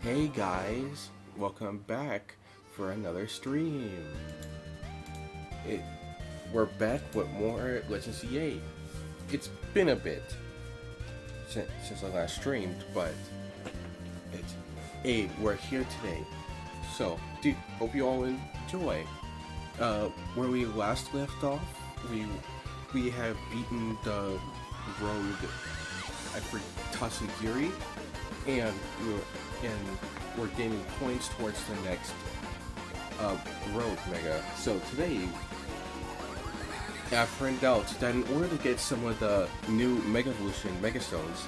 Hey guys, welcome back for another stream. It, we're back with more Legends CA. It's been a bit since I last streamed, but we're here today. So, hope you all enjoy. Where we last left off, we have beaten the road for Tatsugiri, and we're gaining points towards the next road mega. So today, I found out that in order to get some of the new Mega Evolution Mega Stones,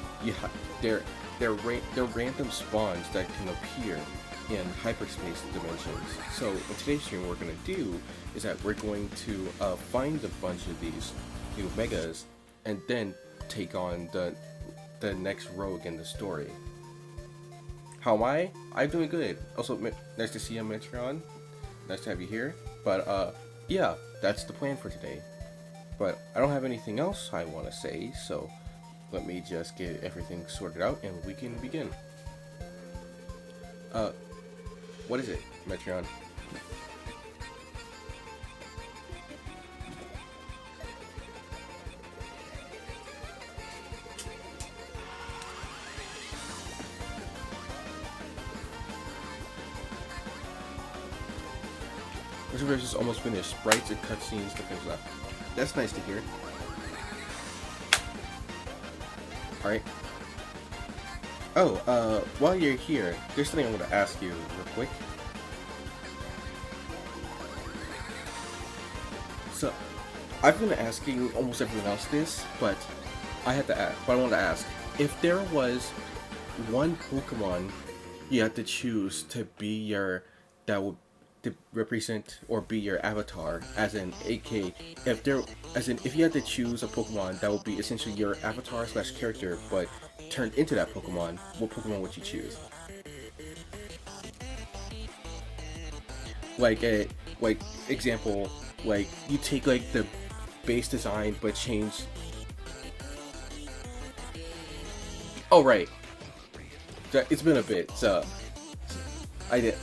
they're random spawns that can appear in hyperspace dimensions. So in today's stream, what we're going to do is that we're going to find a bunch of these new megas and then take on the next rogue in the story. How am I? I'm doing good. Also, nice to see you, Metron. Nice to have you here. But yeah, that's the plan for today. But I don't have anything else I want to say, so let me just get everything sorted out and we can begin. What is it, Metron? This verse is almost finished. Sprites and cutscenes to finish left. That's nice to hear. Alright. Oh, while you're here, there's something I want to ask you real quick. So, I've been asking almost everyone else this, but I wanted to ask, if there was one Pokemon you had to choose to be to represent or be your avatar, as in AK, if you had to choose a Pokemon that would be essentially your avatar / character but turned into that Pokemon, what Pokemon would you choose? Like example, like you take like the base design but change. Oh right, it's been a bit. I did.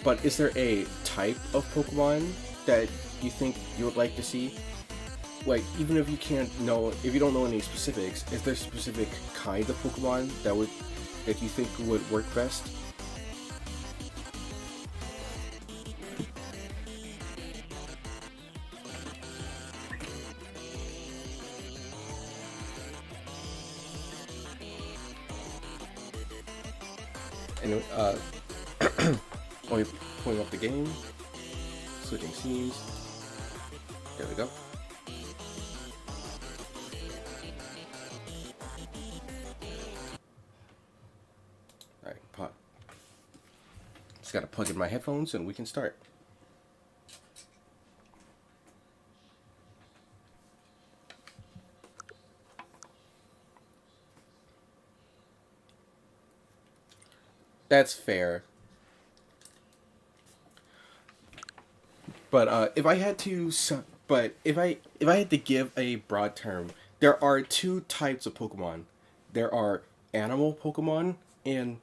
But is there a type of Pokemon that you think you would like to see? Like, even if if you don't know any specifics, is there a specific kind of Pokemon that you think would work best? Anyway, only pulling up the game, switching scenes. There we go. Alright, pop. Just gotta plug in my headphones and we can start. That's fair. But if I had to give a broad term, there are two types of Pokemon. There are animal Pokemon, and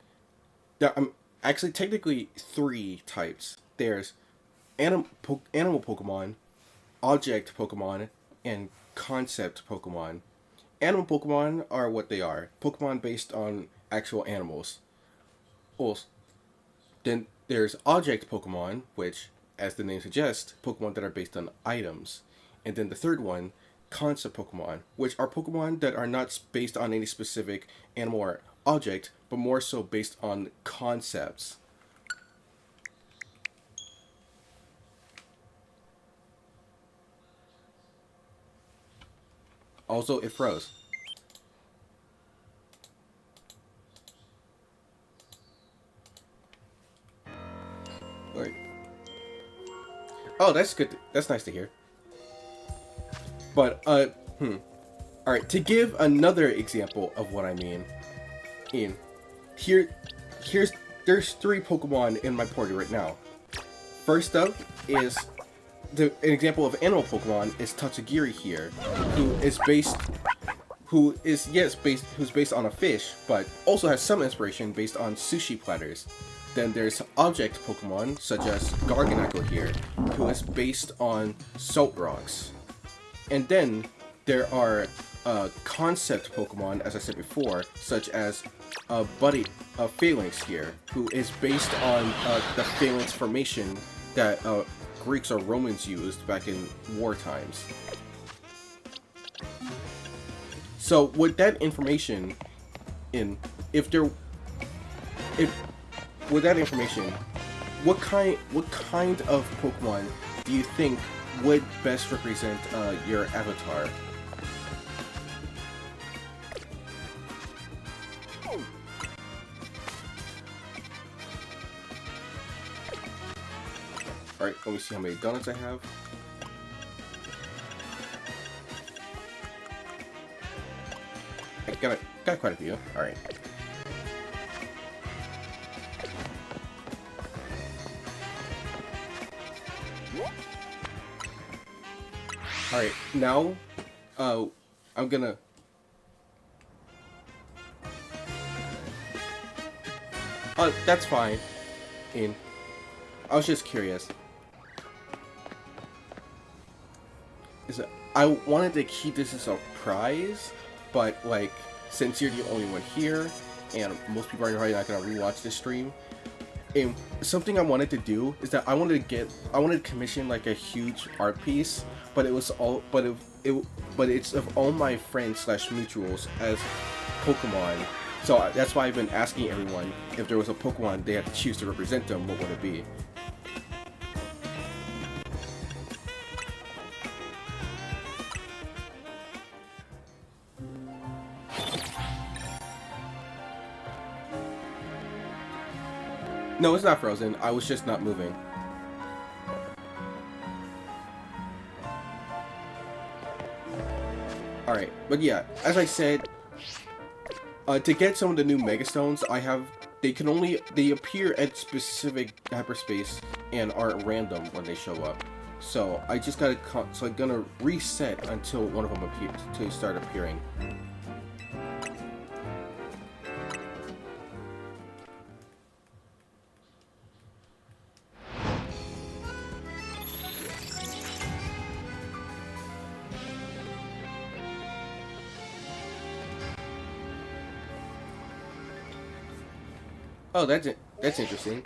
actually technically three types. There's animal Pokemon, object Pokemon, and concept Pokemon. Animal Pokemon are what they are. Pokemon based on actual animals. Then there's object Pokemon, which, as the name suggests, Pokemon that are based on items. And then the third one, concept Pokemon, which are Pokemon that are not based on any specific animal or object, but more so based on concepts. Also, it froze. Alright. Oh, that's good. That's nice to hear. But, Alright, to give another example of what I mean, there's three Pokemon in my party right now. First up is an example of animal Pokemon is Tatsugiri here, who is who's based on a fish, but also has some inspiration based on sushi platters. Then there's object Pokemon, such as Garganacl here, who is based on salt rocks. And then there are concept Pokemon, as I said before, such as Phalanx here, who is based on the Phalanx formation that Greeks or Romans used back in war times. So with that information, with that information, what kind of Pokemon do you think would best represent your avatar? Alright, let me see how many donuts I have. I got quite a few. Alright. Alright, now, I'm gonna... that's fine. I was just curious. I wanted to keep this as a surprise, but, like, since you're the only one here, and most people are probably not gonna rewatch this stream, and something I wanted to do is that I wanted to commission, like, a huge art piece, but it was all, but it's of all my friends / mutuals as Pokemon. So that's why I've been asking everyone if there was a Pokemon they had to choose to represent them, what would it be? No, it's not frozen. I was just not moving. Alright, but yeah, as I said, to get some of the new Mega Stones, they appear at specific hyperspace and aren't random when they show up. So I just gotta, so I'm gonna reset until one of them appears, until they start appearing. Oh, that's interesting.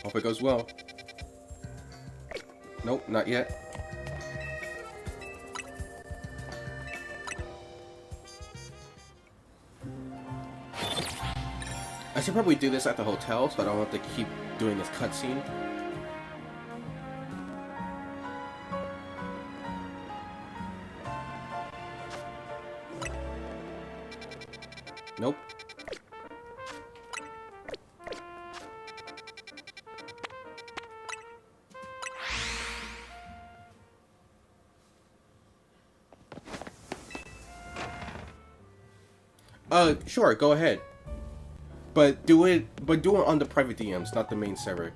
Hope it goes well. Nope, not yet. I should probably do this at the hotel, so I don't have to keep doing this cutscene. Nope. Sure, go ahead. But do it on the private DMs, not the main server.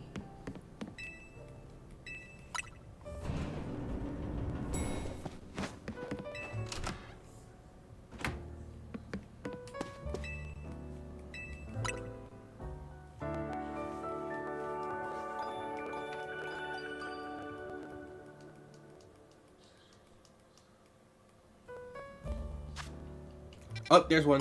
Oh, there's one.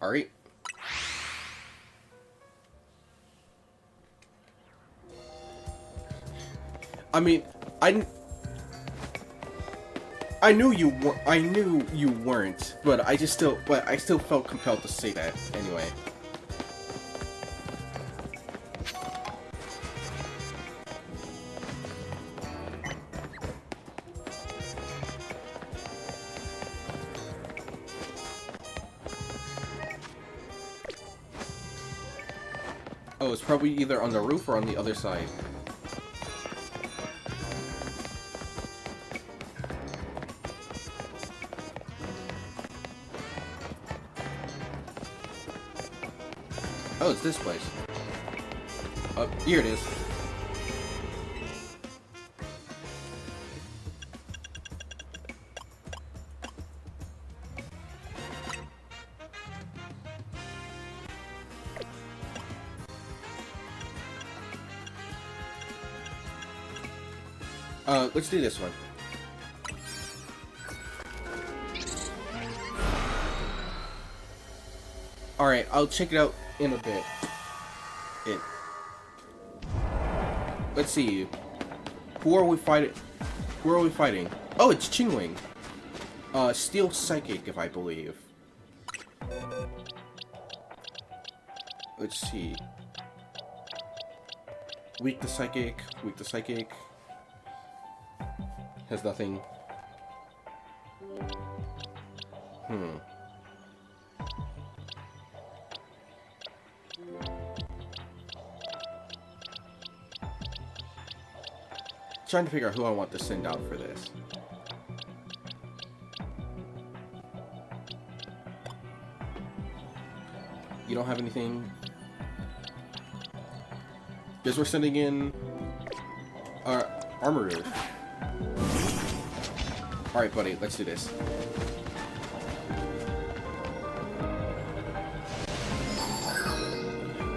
Alright. I mean, I knew you weren't, but I still felt compelled to say that anyway. Oh, it's probably either on the roof or on the other side. Oh, it's this place. Oh, here it is. Let's do this one. Alright, I'll check it out in a bit. Let's see. Who are we fighting? Oh, it's Chingwing. Steel Psychic, if I believe. Let's see. Weak to Psychic. Has nothing. Trying to figure out who I want to send out for this. You don't have anything? Guess we're sending in Armoroo. Alright, buddy, let's do this.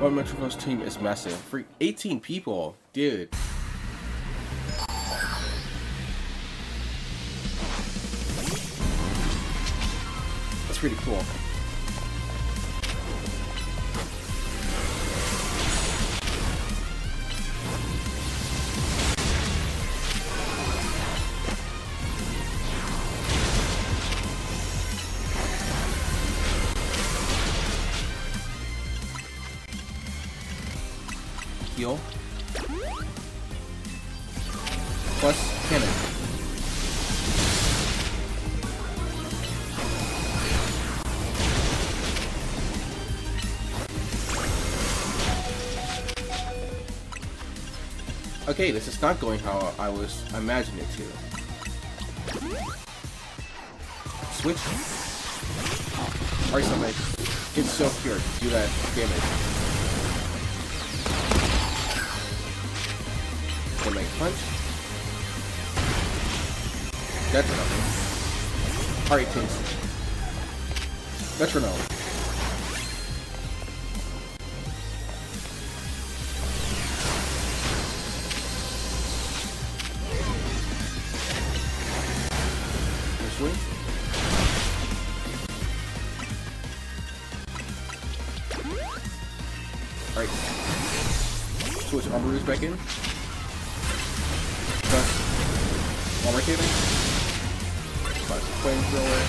Well, Metropolis team is massive. For 18 people, dude. That's pretty cool. Heal. Plus cannon. Okay, this is not going how I was imagining it to. Switch. Alright, somebody. It's so pure. Do that damage. Make punch. That's nothing. Alright, Tinks. Metronome. Swing. Alright. Switch Armoroo's back in. Armor cable. Plus flamethrower.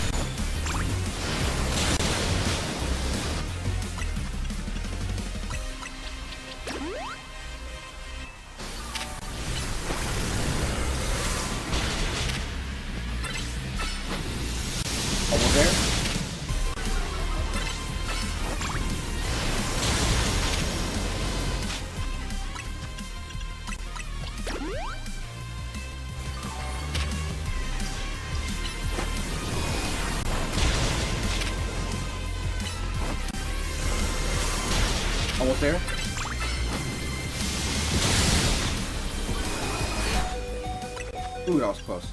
Almost there. Almost there. Ooh, that was close.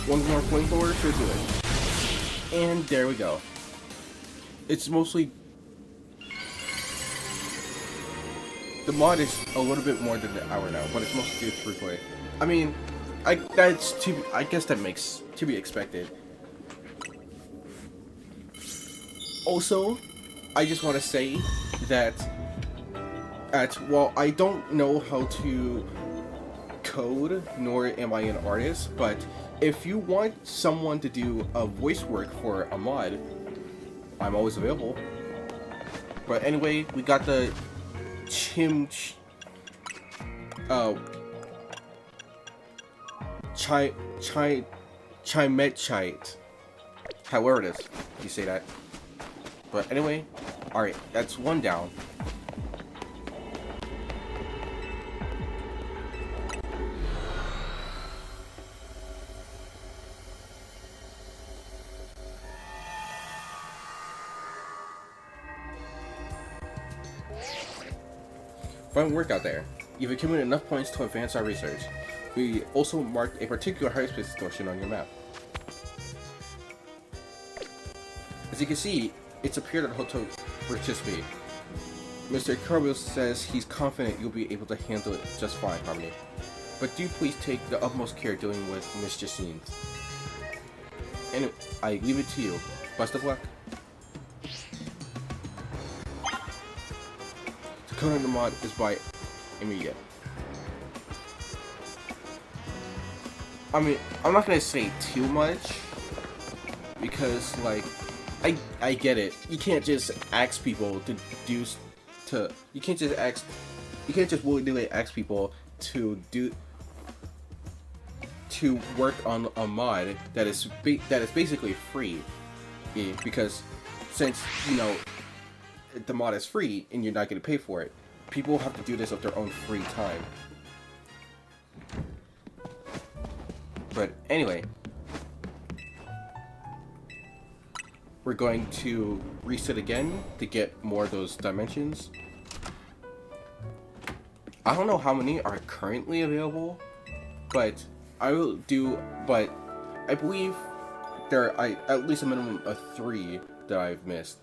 One more flamethrower should do it. And there we go. It's mostly... The mod is a little bit more than an hour now, but it's mostly through play. I mean, I guess that makes to be expected. Also, I just want to say that while I don't know how to code, nor am I an artist, but if you want someone to do a voice work for a mod, I'm always available. But anyway, we got the Chimetchite. However it is, you say that. But anyway, alright, that's one down. Fun work out there. You've accumulated enough points to advance our research. We also marked a particular hyperspace distortion on your map. As you can see, it's appeared at Hotel Richisby. Mr. Carwheel says he's confident you'll be able to handle it just fine, Harmony. But do please take the utmost care dealing with Miss Justine. And I leave it to you. Best of luck. Decoding the mod is by immediate. I mean, I'm not gonna say too much because, like, I get it. You can't just ask people to do you can't just willy-nilly ask people to work on a mod that is basically free, because since you know the mod is free and you're not going to pay for it, people have to do this of their own free time. But anyway, we're going to reset again to get more of those dimensions. I don't know how many are currently available, but I believe there are at least a minimum of 3 that I've missed.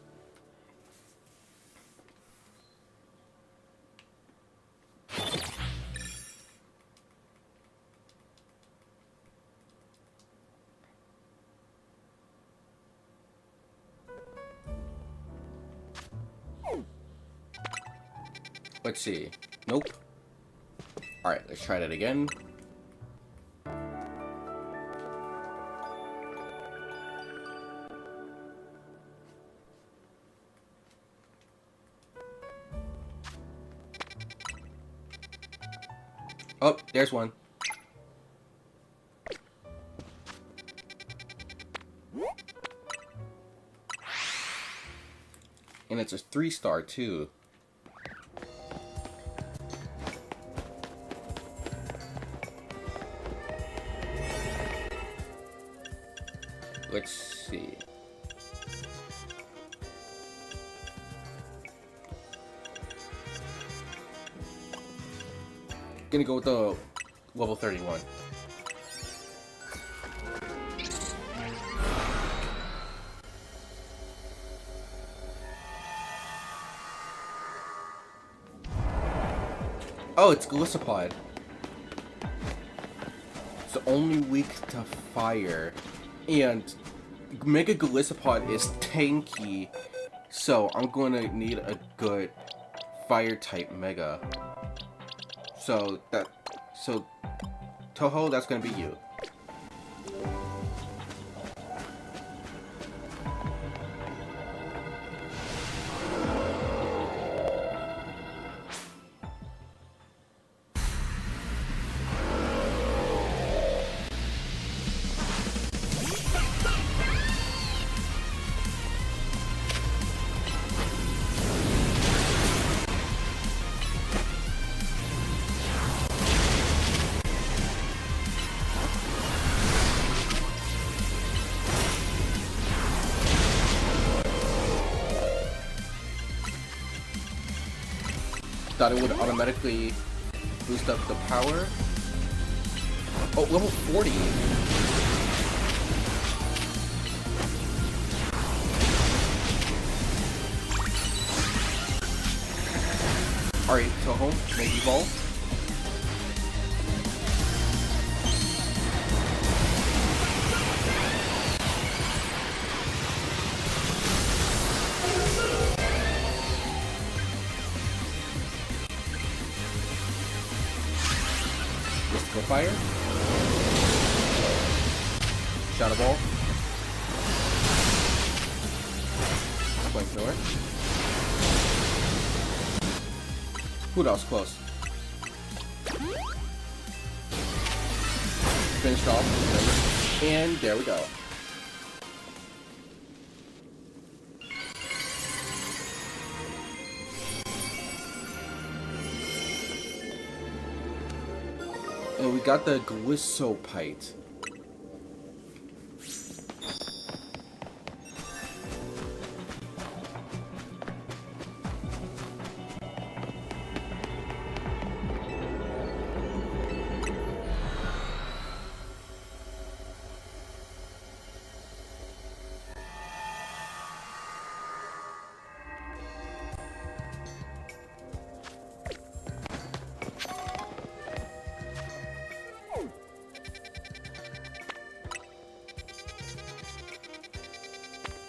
Let's see. Nope. Alright, let's try that again. Oh, there's one. And it's a 3-star too. Let's see. Gonna go with the level 31. Oh, it's Gliscopod. It's only weak to fire. And Mega Gliscopod is tanky, so I'm gonna need a good fire type Mega. So Toho, that's gonna be you. Thought it would automatically boost up the power. Oh, level 40. Alright, Toho, make evolve. Fire. Shadow Ball. Flamethrower. Ooh, that was close. Finished off. And there we go. And we got the Gliscopite.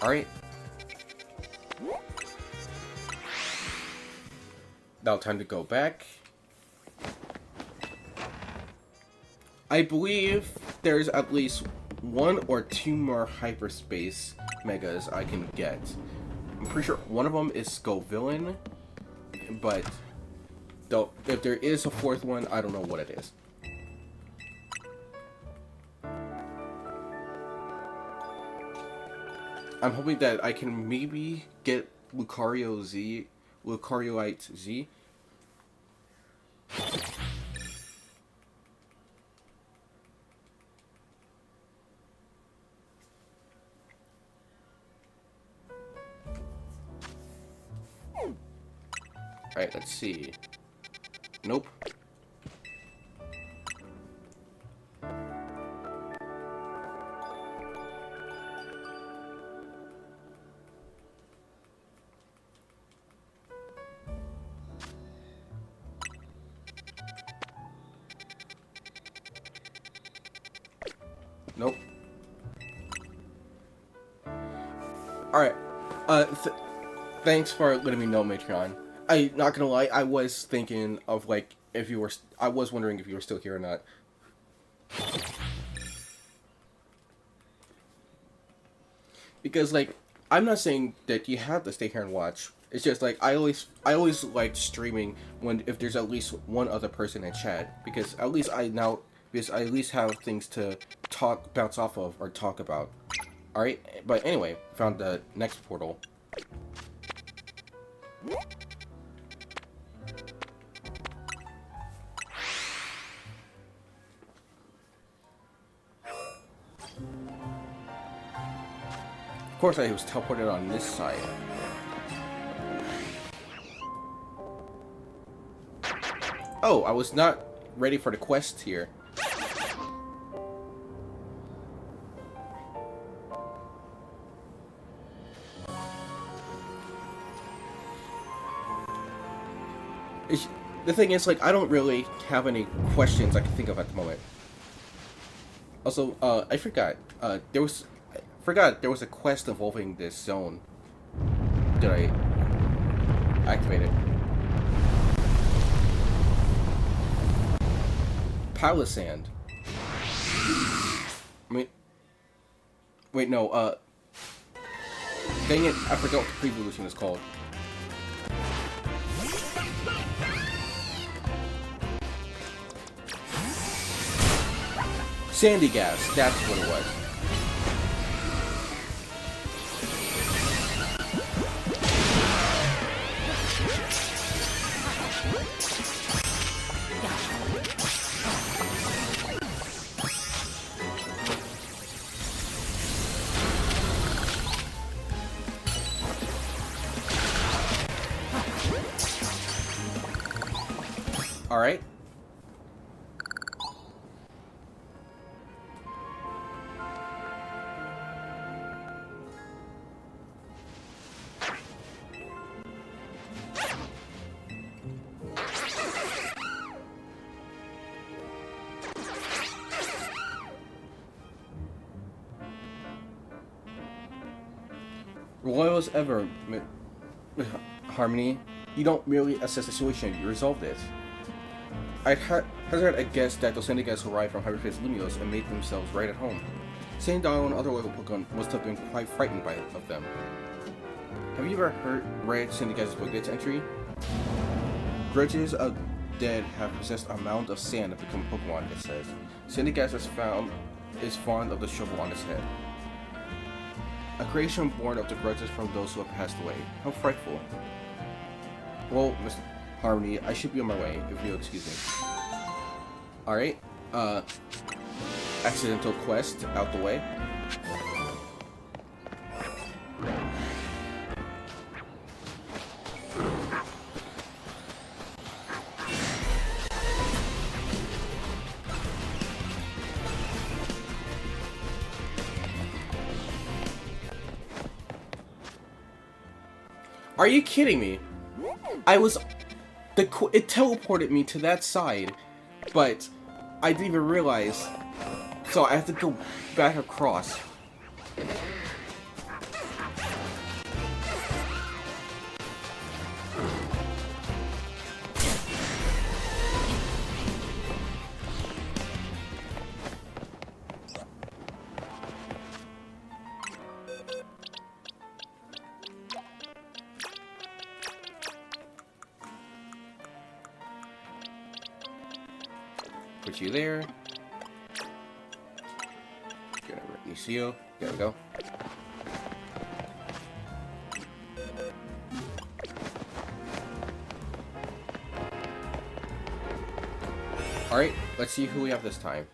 Alright. Now time to go back. I believe there's at least 1 or 2 more hyperspace megas I can get. I'm pretty sure one of them is Scovillain, but though if there is a 4th one, I don't know what it is. I'm hoping that I can maybe get Lucarioite Z. Alright, let's see. Nope. Nope. Alright. Thanks for letting me know, Matreon. I not gonna lie, I was thinking of like if you were. I was wondering if you were still here or not. Because like I'm not saying that you have to stay here and watch. It's just like I always like streaming when if there's at least one other person in chat because at least I at least have things to bounce off of or talk about. All right, but anyway, found the next portal. Of course, I was teleported on this side. Oh, I was not ready for the quest here. The thing is, like, I don't really have any questions I can think of at the moment. Also, I forgot. There was a quest involving this zone. Did I activate it? Palisand. Wait, no, dang it, I forgot what the pre-evolution is called. Sandy gas, that's what it was. All right. Loyal as ever, Harmony. You don't merely assess the situation, you resolve it. I'd hazard a guess that those Syndicates arrived from Hyperspace Lumios and made themselves right at home. Sandile and other local Pokemon must have been quite frightened of them. Have you ever read Syndicate's Pokédex entry? Grudges of dead have possessed a mound of sand to become Pokemon, it says. Syndicate is fond of the shovel on his head. A creation born of the grudges from those who have passed away. How frightful. Well, Miss Harmony, I should be on my way, if you'll excuse me. Alright, accidental quest out the way. Are you kidding me? It teleported me to that side, but I didn't even realize, so I have to go back across. Put you there. Gonna release you. There we go. Alright, let's see who we have this time.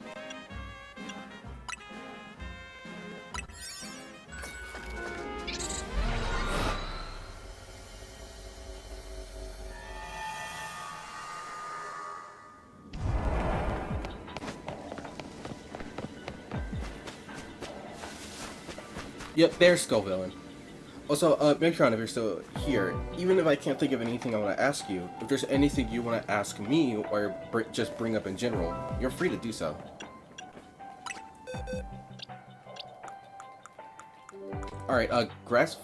Yep, there's Skull Villain. Also, Micron, if you're still here, even if I can't think of anything I want to ask you, if there's anything you want to ask me or just bring up in general, you're free to do so. Alright, Grass...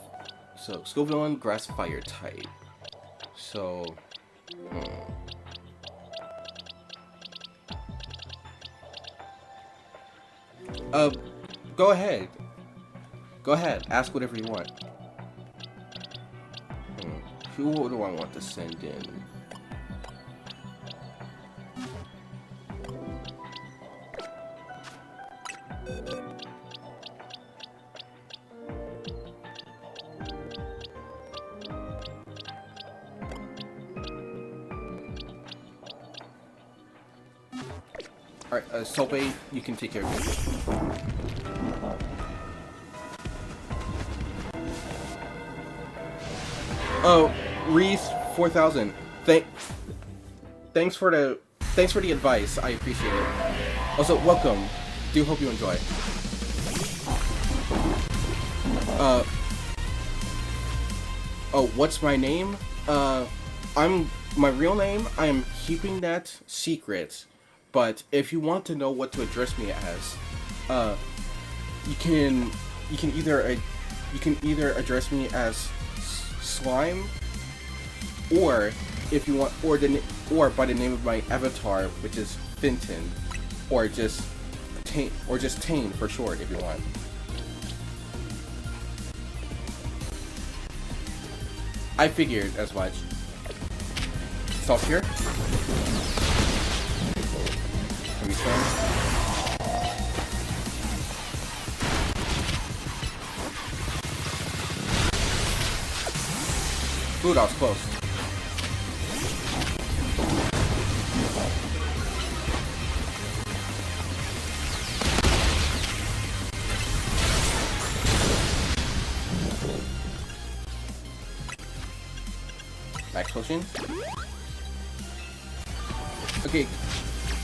So, Skull Villain, Grass Fire type. So... Go ahead. Go ahead, ask whatever you want. Who do I want to send in? Alright, Sobe, you can take care of it. Oh, Reese 4000. Thanks for the advice. I appreciate it. Also, welcome. Do hope you enjoy. Oh, what's my name? My real name. I am keeping that secret. But if you want to know what to address me as, you can either address me as Slime, or if you want, or by the name of my avatar, which is Finton, or just Tane for short, if you want. I figured as much. Salt here. Respawn. Ooh, that was close. Max potion. Okay.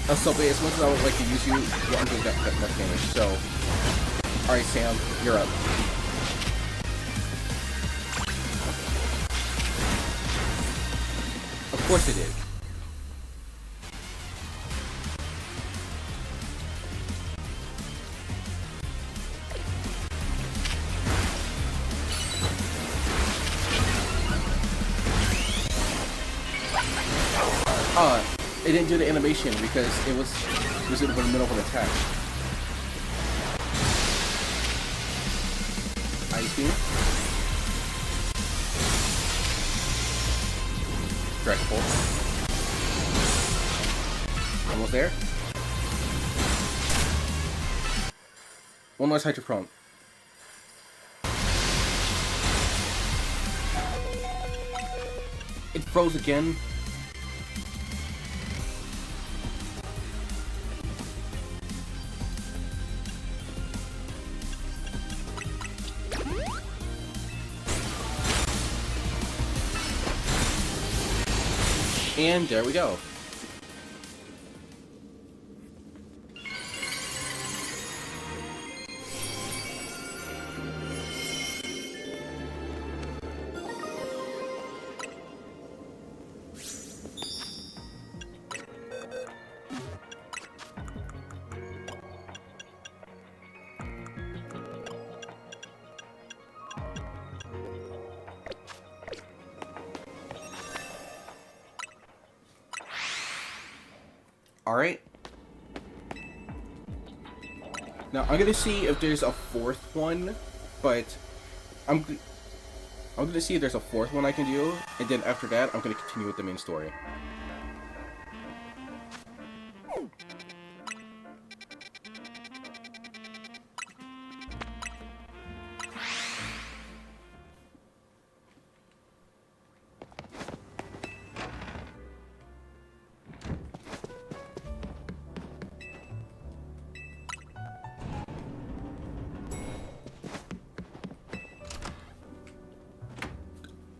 So as much as I would like to use you, you're under that damage. So, all right, Sam, you're up. Of course it is. It didn't do the animation because it was in the middle of an attack. Ice beam. Dragon Bolt. Almost there. One less Hydro Prone. It froze again. And there we go. Alright. Now I'm gonna see if there's a fourth one, but I'm gonna see if there's a fourth one I can do, and then after that I'm gonna continue with the main story.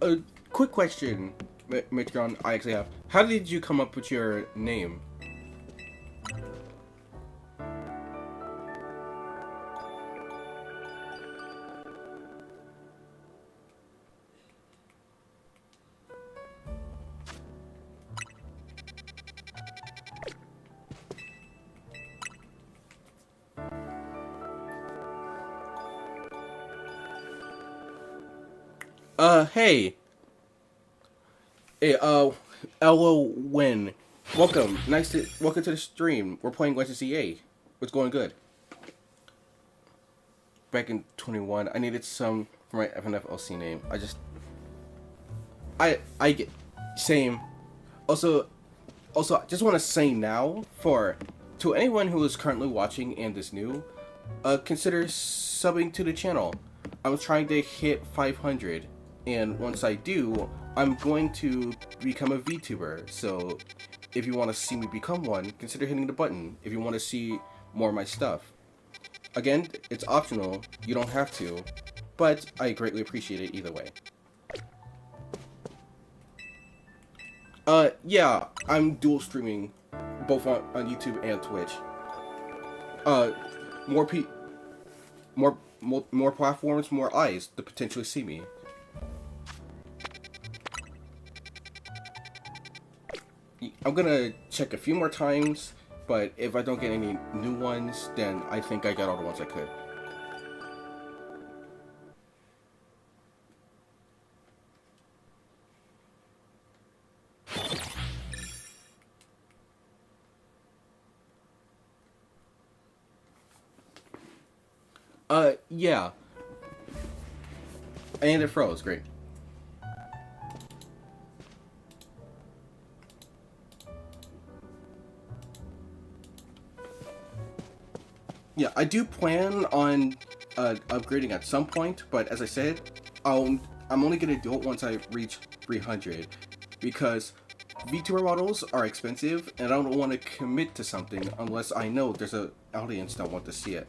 A quick question, Matron. I actually have. How did you come up with your name? Hey. Hey, LO Win. Welcome. Welcome to the stream. We're playing YCCA. What's going good? Back in 21, I needed some for my FNF name. I get, same. Also, I just want to say now, to anyone who is currently watching and is new, consider subbing to the channel. I'm trying to hit 500, and once I do, I'm going to become a VTuber. So, if you want to see me become one, consider hitting the button. If you want to see more of my stuff, again, it's optional. You don't have to, but I greatly appreciate it either way. Yeah, I'm dual streaming, both on YouTube and Twitch. More platforms, more eyes to potentially see me. I'm gonna check a few more times, but if I don't get any new ones, then I think I got all the ones I could. Yeah. And it froze, great. Yeah, I do plan on upgrading at some point, but as I said, I'm only gonna do it once I reach 300, because VTuber models are expensive, and I don't want to commit to something unless I know there's an audience that want to see it.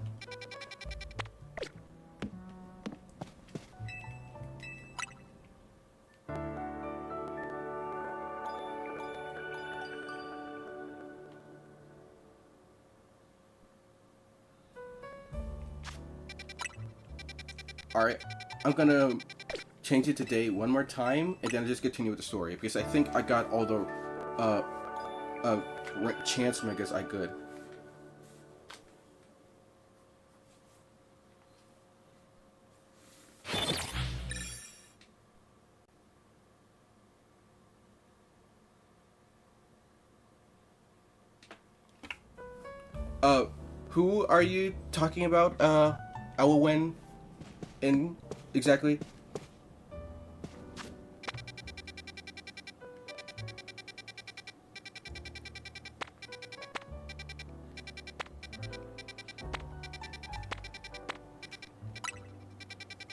Alright, I'm gonna change it to day one more time, and then I'll just continue with the story, because I think I got all the chance megas I could. Who are you talking about, Elwyn? In exactly?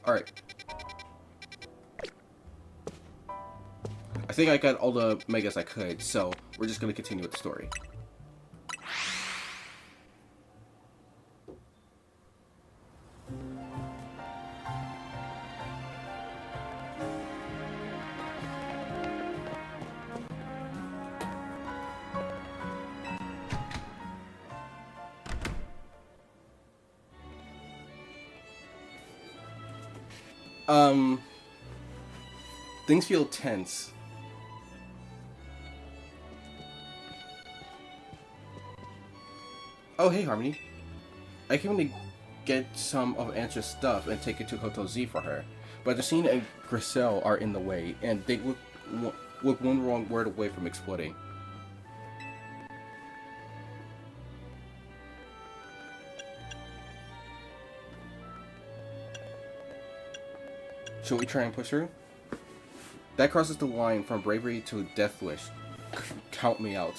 Alright. I think I got all the megas I could, so we're just gonna continue with the story. Things feel tense. Oh, hey, Harmony. I came to get some of Antra's stuff and take it to Hotel Z for her, but Jacine and Griselle are in the way, and they look one wrong word away from exploding. Should we try and push her? That crosses the line from bravery to death wish. Count me out.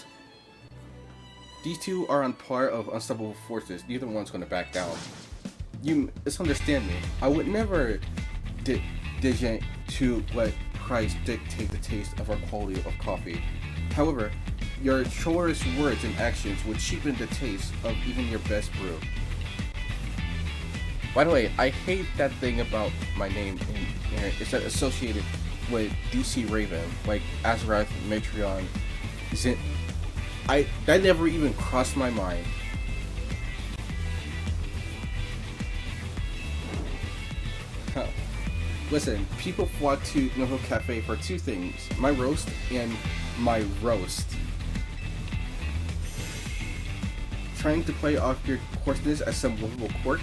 These two are on par of unstoppable forces. Neither one's going to back down. You misunderstand me. I would never deject to let price dictate the taste of our quality of coffee. However, your chorus words and actions would cheapen the taste of even your best brew. By the way, I hate that thing about my name in here. It's that associated with DC Raven, like Azarath, Metreon, Zin. That never even crossed my mind. Huh. Listen, people flock to Novo Cafe for two things: my roast and my roast. Trying to play off your coarseness as some lovable quirk.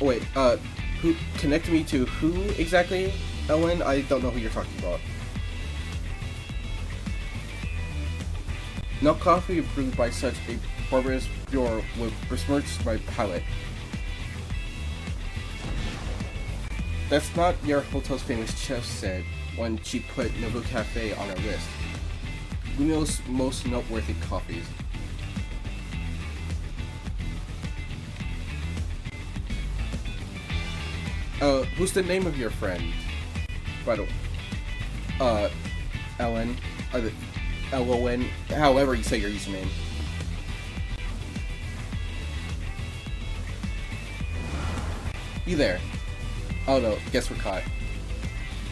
Oh, wait, who connected me to who exactly, Ellen? I don't know who you're talking about. No coffee brewed by such a barbarous pure would besmirch my palate. That's not your hotel's famous chef said when she put Novo Cafe on her list. Unio's most noteworthy coffees. Who's the name of your friend? By the way. Ellen. L-O-N. However you say your username. You there? Oh no, guess we're caught.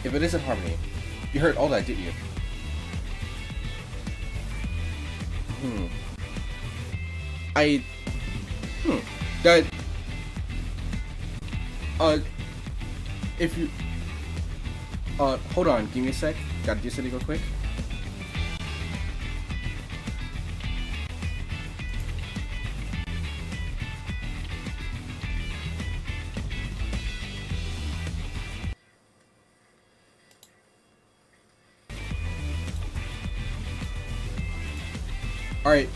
If it isn't Harmony. You heard all that, didn't you? That... if you... hold on, give me a sec. Gotta do something real quick. Alright,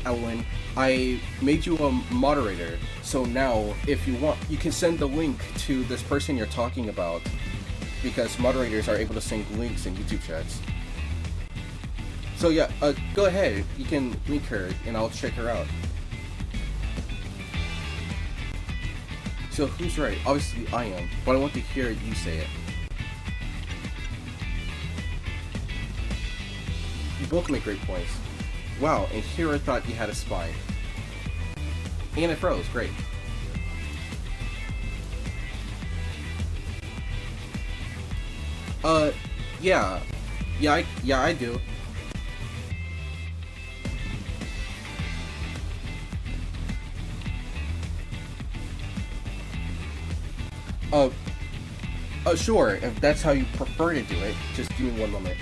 Elwin, I made you a moderator, so now, if you want, you can send the link to this person you're talking about, because moderators are able to send links in YouTube chats. So yeah, go ahead, you can link her, and I'll check her out. So who's right? Obviously I am, but I want to hear you say it. You both make great points. Wow, and here I thought you had a spy. And it froze, great. Yeah. Yeah, I do. Sure, if that's how you prefer to do it, just give me one moment.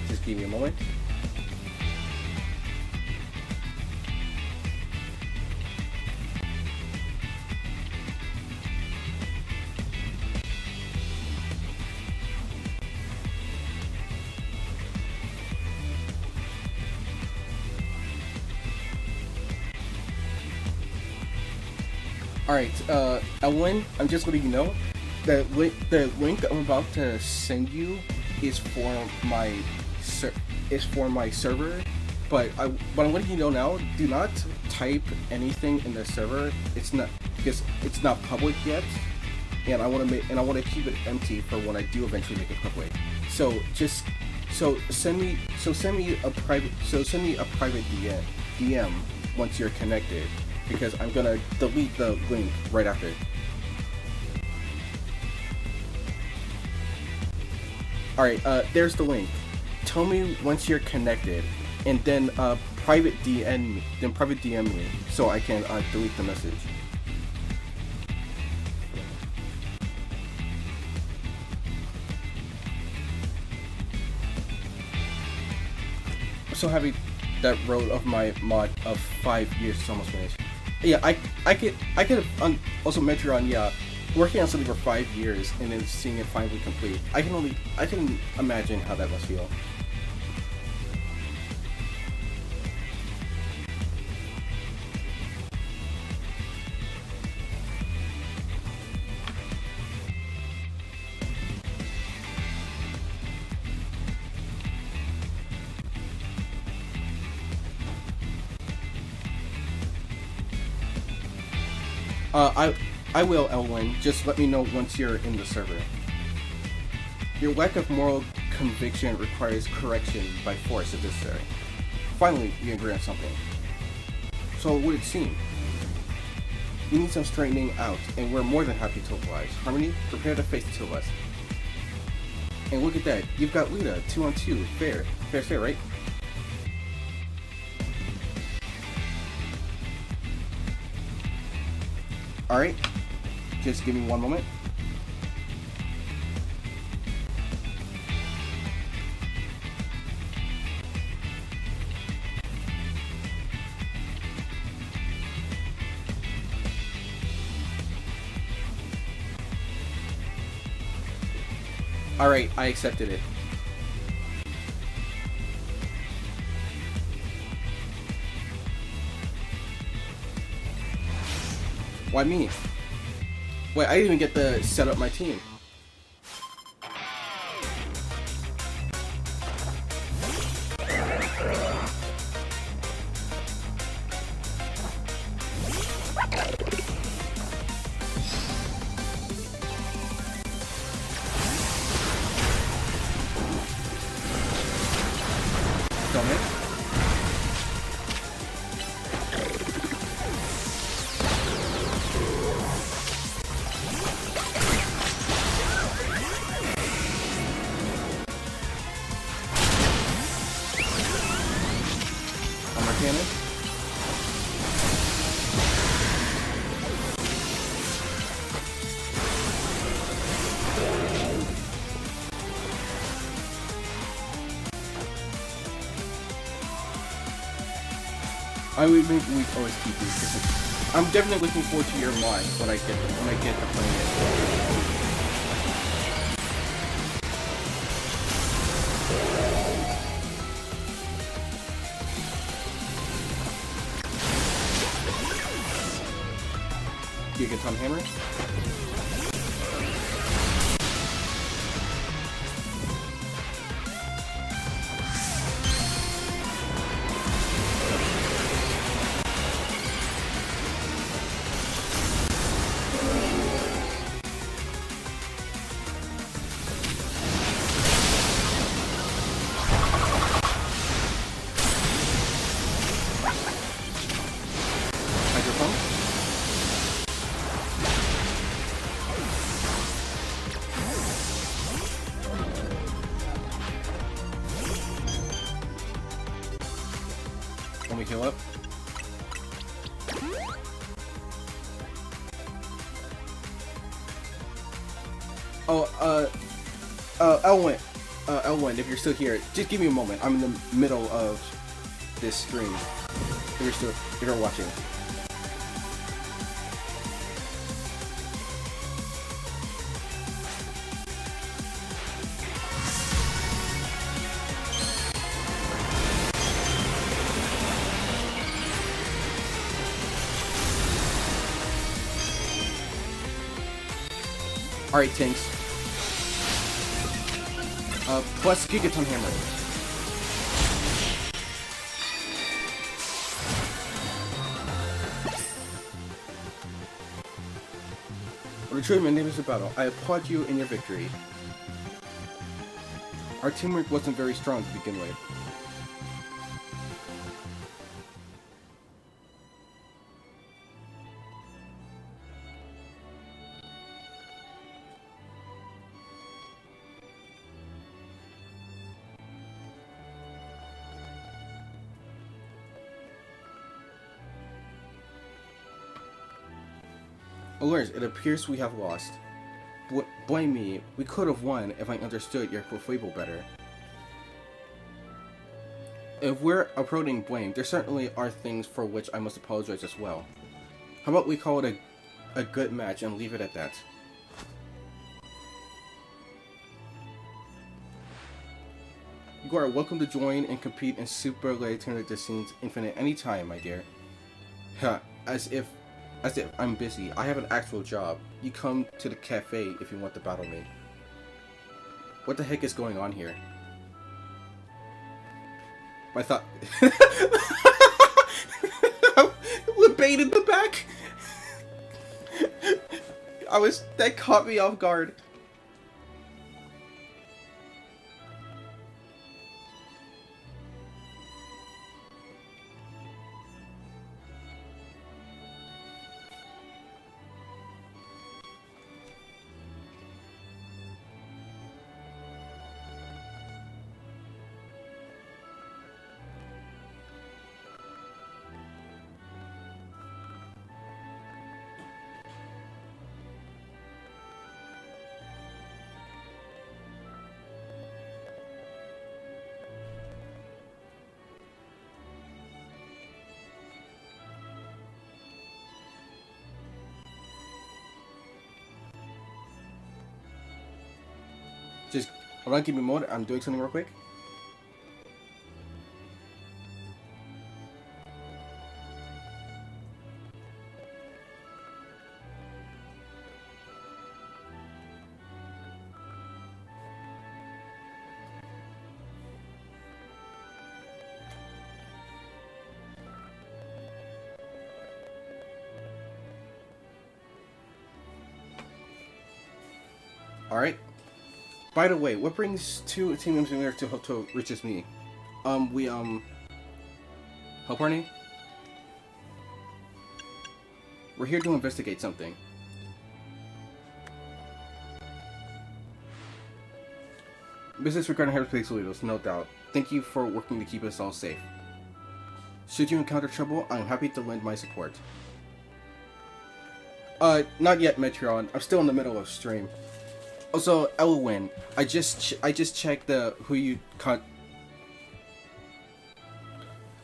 Just give me a moment. Alright, Ellen, I'm just letting you know that the link I'm about to send you is for my server, but I'm letting you know now, do not type anything in the server. It's not, because it's not public yet, and I want to keep it empty for when I do eventually make it public. So send me a private DM once you're connected, because I'm gonna delete the link right after. Alright, there's the link. Tell me once you're connected, and then private DM me so I can delete the message. I'm so happy that road of my mod of 5 years is almost finished. Yeah, I could also Metreon, yeah, working on something for 5 years and then seeing it finally complete. I can imagine how that must feel. I will, Elwyn. Just let me know once you're in the server. Your lack of moral conviction requires correction by force if necessary. Finally, you agree on something. So what would it seem? You need some straightening out, and we're more than happy to oblige. Harmony, prepare to face the two of us. And look at that, you've got Lita, 2-on-2, fair. Fair's fair, right? Alright, just give me one moment. Alright, I accepted it. Why me? Wait, I didn't even get to set up my team. I would maybe we always keep these. I'm definitely looking forward to your mod when I get to playing it. Gigaton Hammer. Let me heal up. Elwyn, if you're still here, just give me a moment. I'm in the middle of this stream. If you're watching. Alright, Tinks. Plus Gigaton Hammer. What a truly magnificent battle. I applaud you in your victory. Our teamwork wasn't very strong to begin with. Alerts, it appears we have lost. Blame me, we could have won if I understood your fable better. If we're approaching blame, there certainly are things for which I must apologize as well. How about we call it a good match and leave it at that? You are welcome to join and compete in Super Late Tournament Destinies Infinite anytime, my dear. Ha, as if I'm busy. I have an actual job. You come to the cafe if you want to battle me. What the heck is going on here? I thought... With bait in the back? That caught me off guard. Just, hold on, give me a moment. I'm doing something real quick. Alright. By the way, what brings two team members in there to help to reach us me? Help Arnie? We're here to investigate something. Business regarding hyperspace leaders, no doubt. Thank you for working to keep us all safe. Should you encounter trouble, I'm happy to lend my support. Not yet, Metron. I'm still in the middle of stream. Also, Elwin, I just checked the who you con.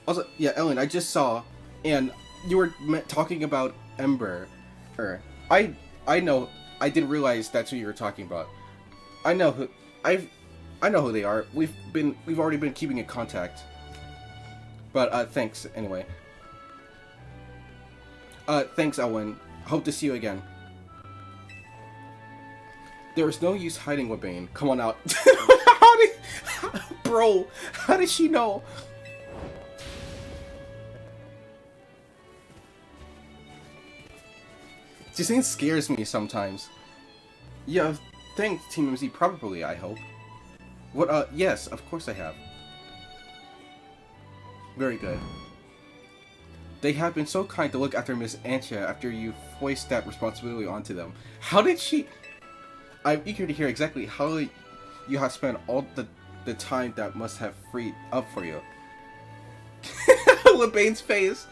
Also, yeah, Ellen, I just saw, and you were talking about Ember. I know. I didn't realize that's who you were talking about. I know who they are. We've already been keeping in contact. But thanks anyway. Thanks, Elwin. Hope to see you again. There is no use hiding with Bane. Come on out. Bro, how did she know? This thing scares me sometimes. Yeah, thanks, Team MZ. Probably, I hope. What, yes, of course I have. Very good. They have been so kind to look after Miss Antia after you foist that responsibility onto them. How did she... I'm eager to hear exactly how you have spent all the time that must have freed up for you. LeBane's face.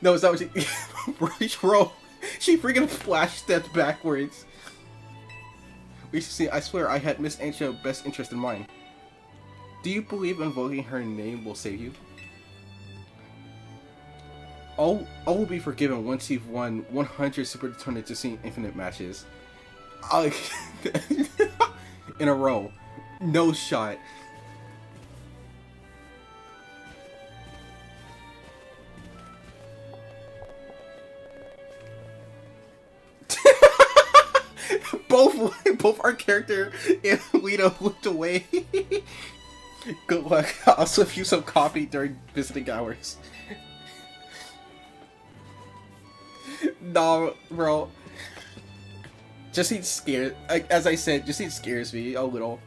No, it's not what she... Bro, she freaking flash stepped backwards. We should see, I swear I had Miss Antia's best interest in mind. Do you believe invoking her name will save you? All will be forgiven once you've won 100 Super Tournament to see infinite matches. In a row. No shot. Both our character and Lita looked away. Good luck. I'll slip you some coffee during visiting hours. Nah, bro. Just he scares. As I said, just he scares me a little.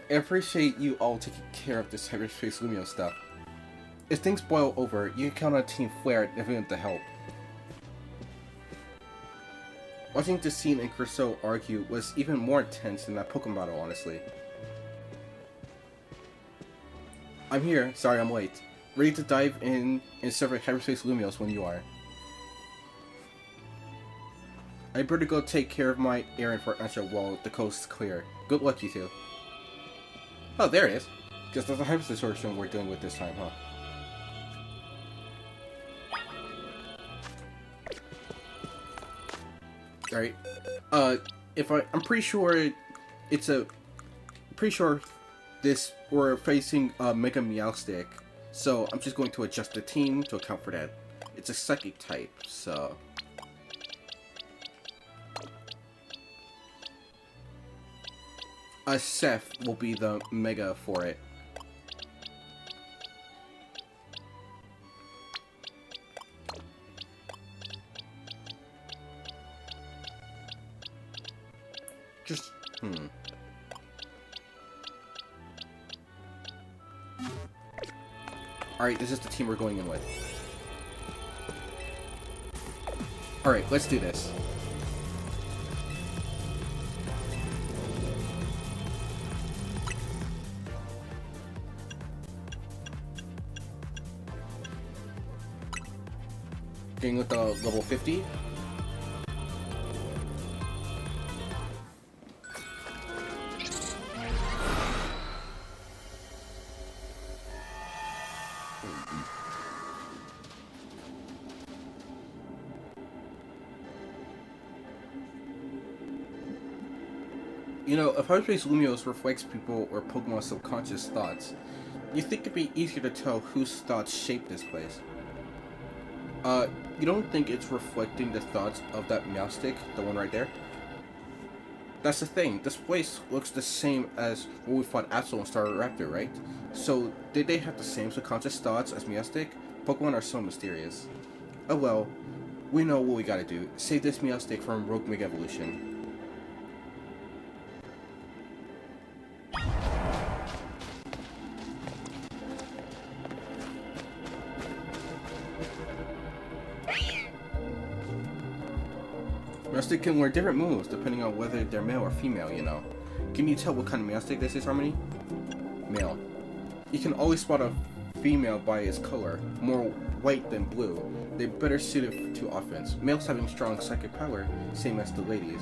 I appreciate you all taking care of this hyperspace Lumio stuff. If things boil over, you can count on Team Flare if you want to help. Watching Decine and Curso argue was even more intense than that Pokemon battle, honestly. I'm here, sorry I'm late. Ready to dive in and serve hyperspace Lumios when you are. I better go take care of my errand for Antra while the coast's clear. Good luck, you two. Oh, there it is. Guess that's a hyperspace version we're dealing with this time, huh? Alright. I'm pretty sure we're facing Mega Meowstic, so I'm just going to adjust the team to account for that. It's a psychic type, so... Seth will be the Mega for it. Alright, this is the team we're going in with. Alright, let's do this. Getting with the level 50. You know, if Hyperspace Lumios reflects people or Pokemon's subconscious thoughts, you think it'd be easier to tell whose thoughts shape this place. You don't think it's reflecting the thoughts of that Meowstic, the one right there? That's the thing, this place looks the same as when we fought Absol and Staraptor, right? So, did they have the same subconscious thoughts as Meowstic? Pokemon are so mysterious. Oh well, we know what we gotta do. Save this Meowstic from Rogue Mega Evolution. Meowstic can learn different moves depending on whether they're male or female, you know. Can you tell what kind of Meowstic this is, Harmony? Male. You can always spot a female by its color, more white than blue. They're better suited to offense. Males having strong psychic power, same as the ladies.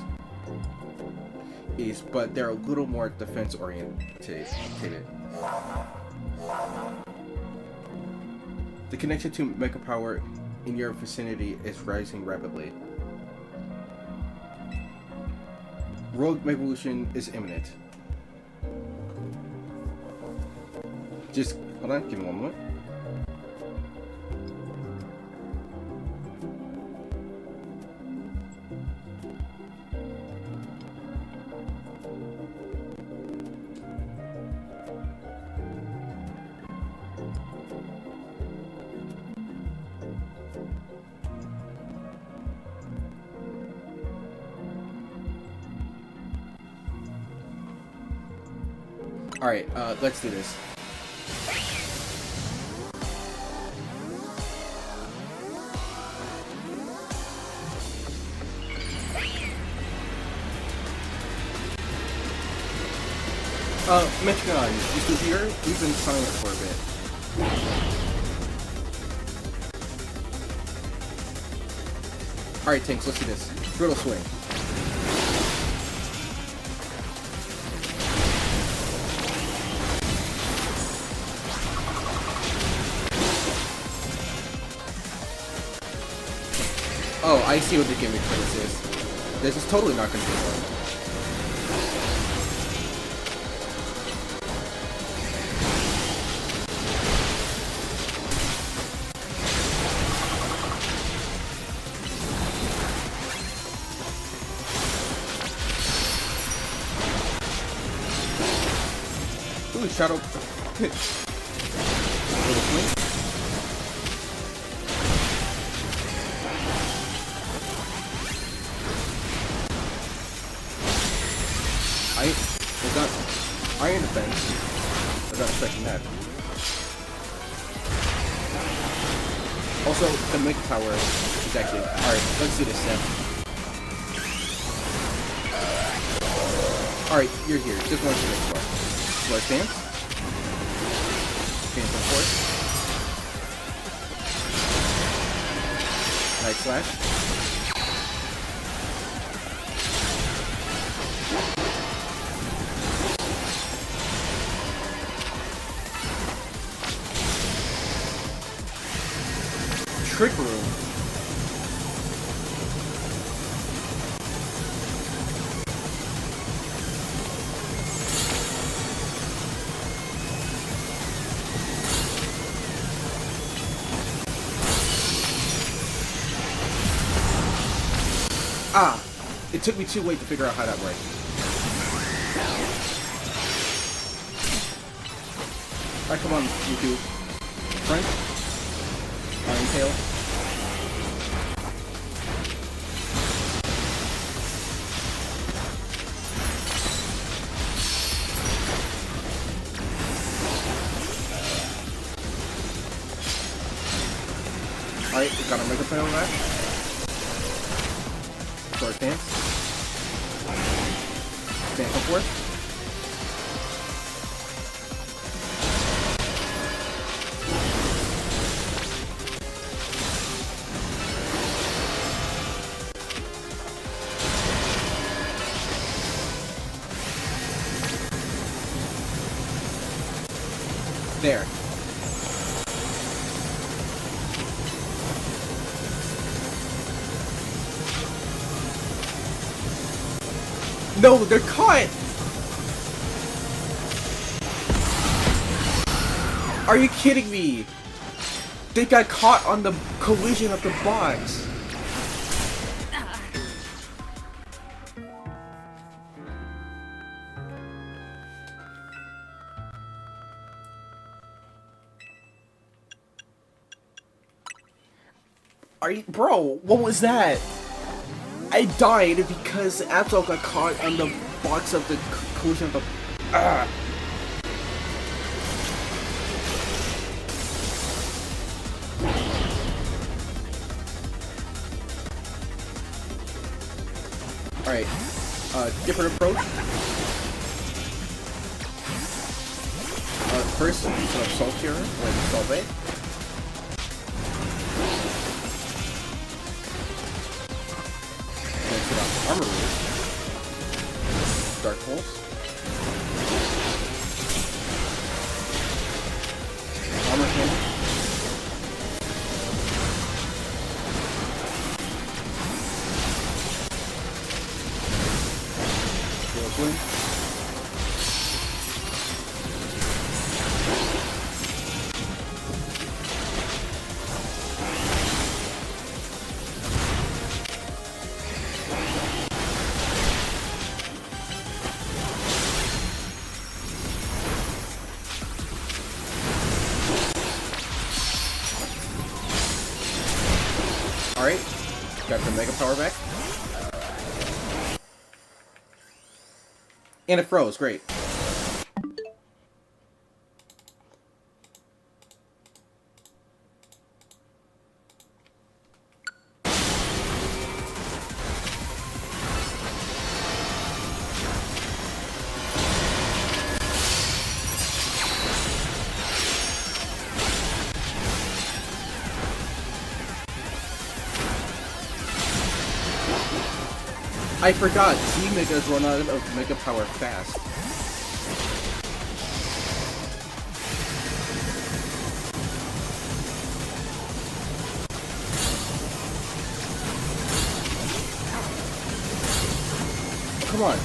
But they're a little more defense oriented. The connection to Mega Power in your vicinity is rising rapidly. Rogue Evolution is imminent. Just hold on, give me one moment. Alright, let's do this. Metron, you still here? We've been silent for a bit. Alright, Tanks, let's do this. Brittle Swing. Oh, I see what the gimmick for this is. This is totally not going to be one. Ooh, Shadow. Little swing. Is that Iron Defense? I'm not expecting that. Also, the Mega Power is actually... Alright, let's do this then. Alright, you're here. Just one to make sure. Do I stand? Stand for force. Night Slash. Trick Room. Ah! It took me too late to figure out how that worked. Alright, come on, you two. Frank? Iron Tail. Alright, we got our Mega Power back. Sword dance. Dance upward. There. No, they're caught! Are you kidding me? They got caught on the collision of the box. Are you, bro, what was that? I died because Absol got caught on the box of the collision of the... Alright, different approach. First, use an Assault here, like Solve. Armor Root. Dark Pulse. Armor Hammer. Whirlwind. Alright, got the Mega Power back. And it froze, great. I forgot, Z-Megas run out of Mega Power fast. Come on.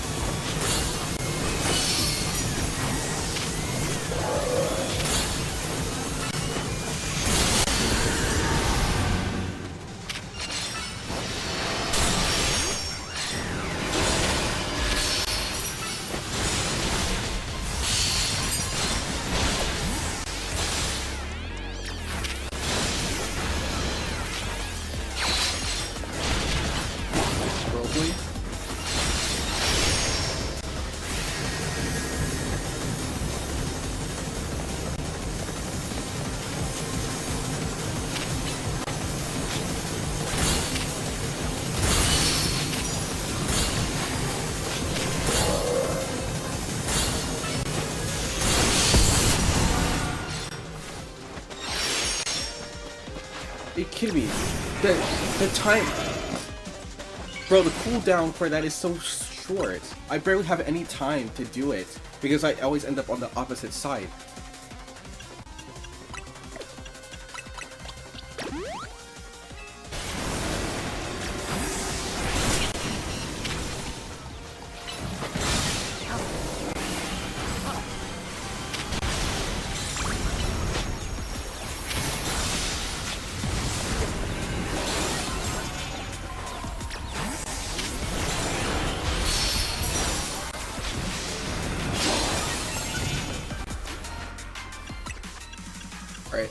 Are you kidding me? The time... Bro, the cooldown for that is so short. I barely have any time to do it, because I always end up on the opposite side.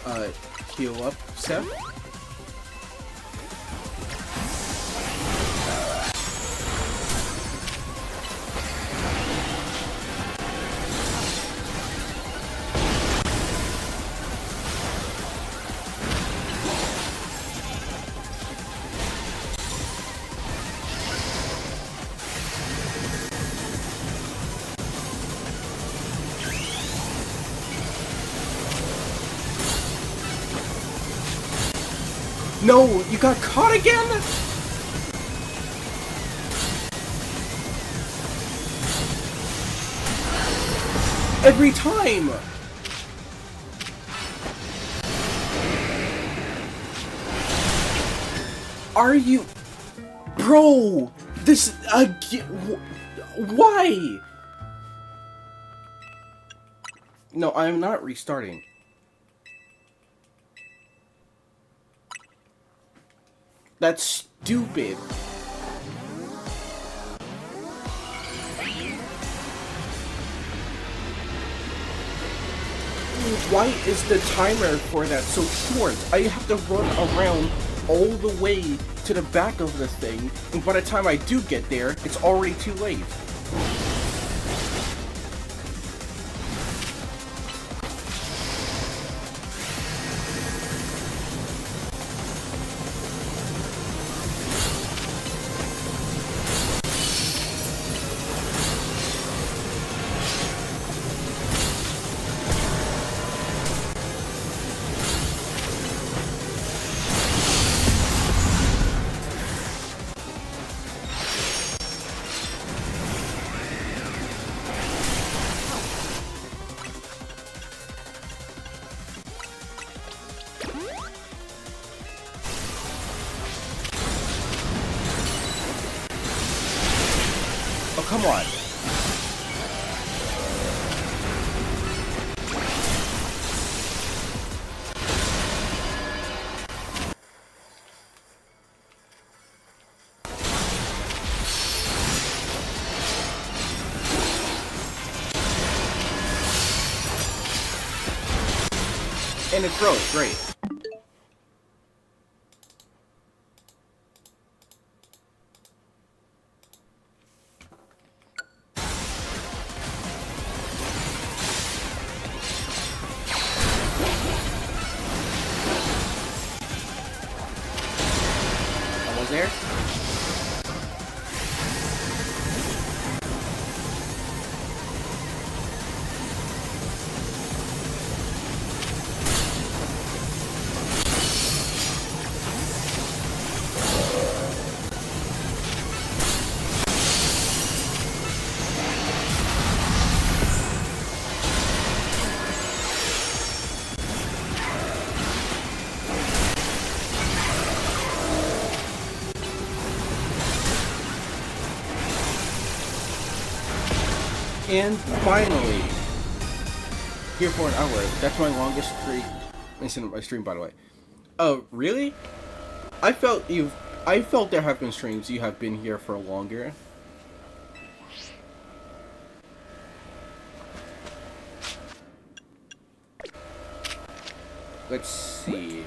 Alright, heal up, Seth. No, you got caught again? Every time! Are you... Bro! This... why? No, I am not restarting. That's stupid. Why is the timer for that so short? I have to run around all the way to the back of the thing, and by the time I do get there, it's already too late. Oh, come on. And it froze, great. Almost there? And finally, here for an hour. That's my longest streak. Listen, my stream, by the way. Oh, really? I felt there have been streams you have been here for longer. Let's see.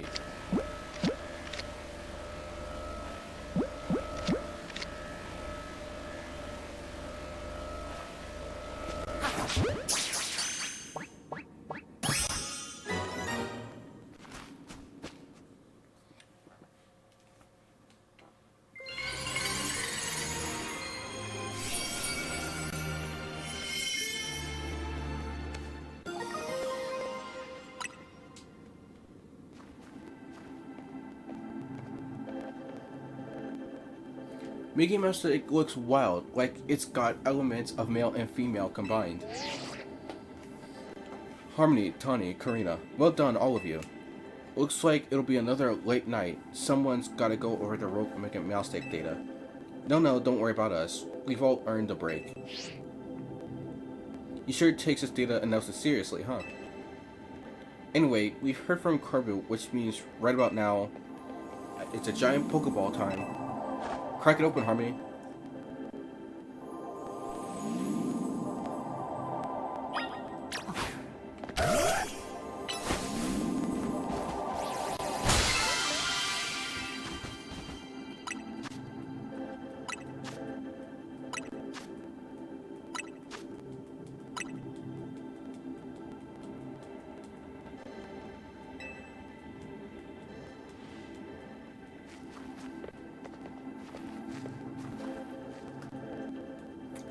Mickey Mouse looks wild, like it's got elements of male and female combined. Harmony, Tawny, Karina, well done all of you. Looks like it'll be another late night. Someone's gotta go over the rope and make a mouse take data. No, don't worry about us. We've all earned a break. You sure takes this data analysis seriously, huh? Anyway, we've heard from Kirby, which means right about now, it's a giant Pokeball time. Crack it open, Harmony.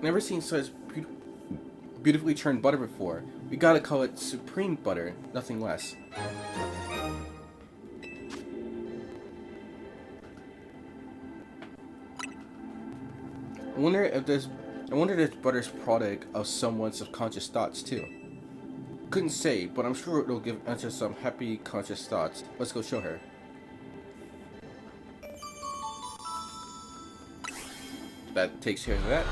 Never seen such beautifully churned butter before. We gotta call it supreme butter, nothing less. wonder if this. I wonder if this butter's product of someone's subconscious thoughts too. Couldn't say, but I'm sure it'll give Ansha some happy conscious thoughts. Let's go show her. That takes care of that.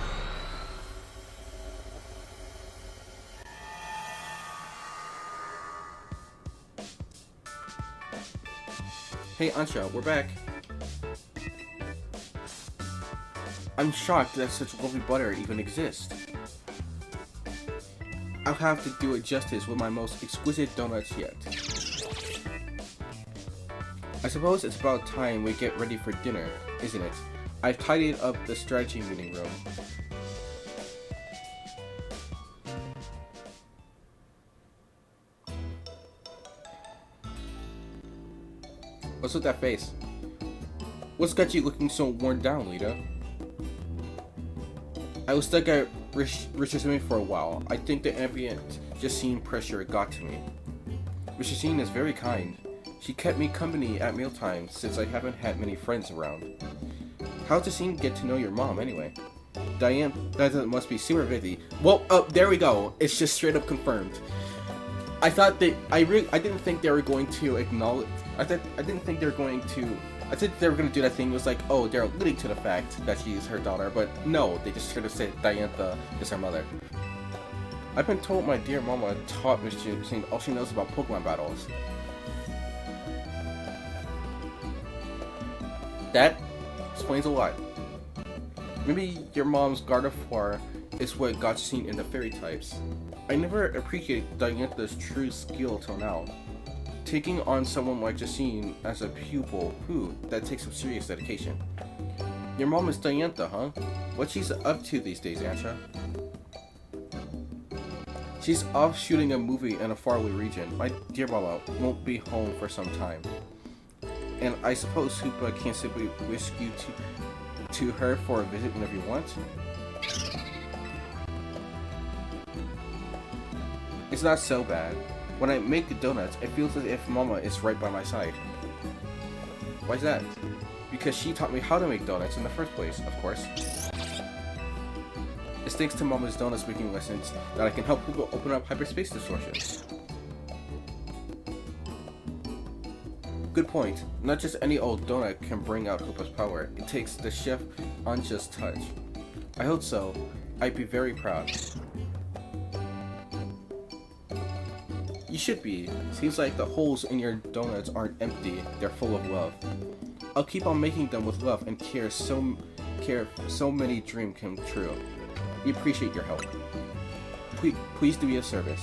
Hey Ansha, we're back. I'm shocked that such lovely butter even exists. I'll have to do it justice with my most exquisite donuts yet. I suppose it's about time we get ready for dinner, isn't it? I've tidied up the strategy meeting room. What's with that face? What's got you looking so worn down, Lita? I was stuck at Richardson for a while. I think the ambient Justine pressure got to me. Richardson is very kind. She kept me company at mealtimes since I haven't had many friends around. How'd Justine get to know your mom anyway? Diane, that must be super busy. Well, there we go. It's just straight up confirmed. I thought that I didn't think they were going to acknowledge. I didn't think they were going to. I think they were going to do that thing. It was like, oh, they're alluding to the fact that she's her daughter, but no, they just should have said Diantha is her mother. I've been told my dear mama taught Miss Justine all she knows about Pokemon battles. That explains a lot. Maybe your mom's Gardevoir is what got Justine into fairy types. I never appreciated Diantha's true skill till now. Taking on someone like Justine as a pupil, that takes some serious dedication. Your mom is Diantha, huh? What's she's up to these days, Ansha? She's off shooting a movie in a faraway region. My dear mama won't be home for some time. And I suppose Hoopa can't simply whisk you to her for a visit whenever you want? It's not so bad. When I make the donuts, it feels as if Mama is right by my side. Why's that? Because she taught me how to make donuts in the first place, of course. It's thanks to Mama's donuts making lessons that I can help people open up hyperspace distortions. Good point. Not just any old donut can bring out Hoopa's power. It takes the chef Ansha's touch. I hope so. I'd be very proud. You should be. Seems like the holes in your donuts aren't empty, they're full of love. I'll keep on making them with love and care so many dreams come true. We appreciate your help. Please do me a service.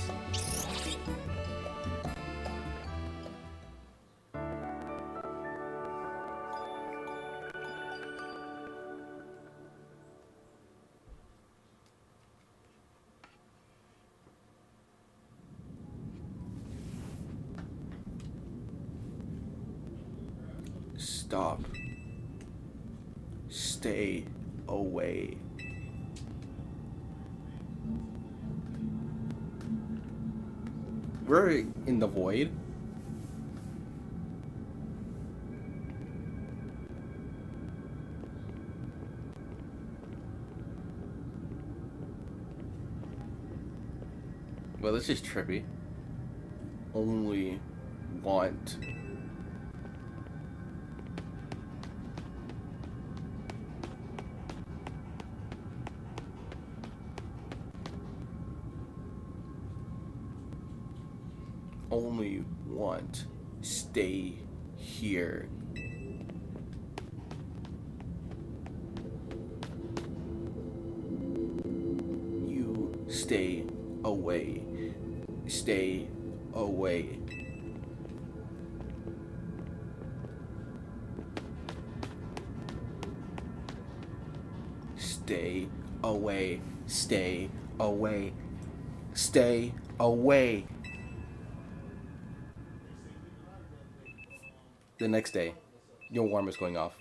Stop. Stay away. We're in the void. Well, this is trippy. Only want. Only want. Stay here. You stay away. Stay away. Stay away. Stay away. Stay away. The next day, your alarm is going off.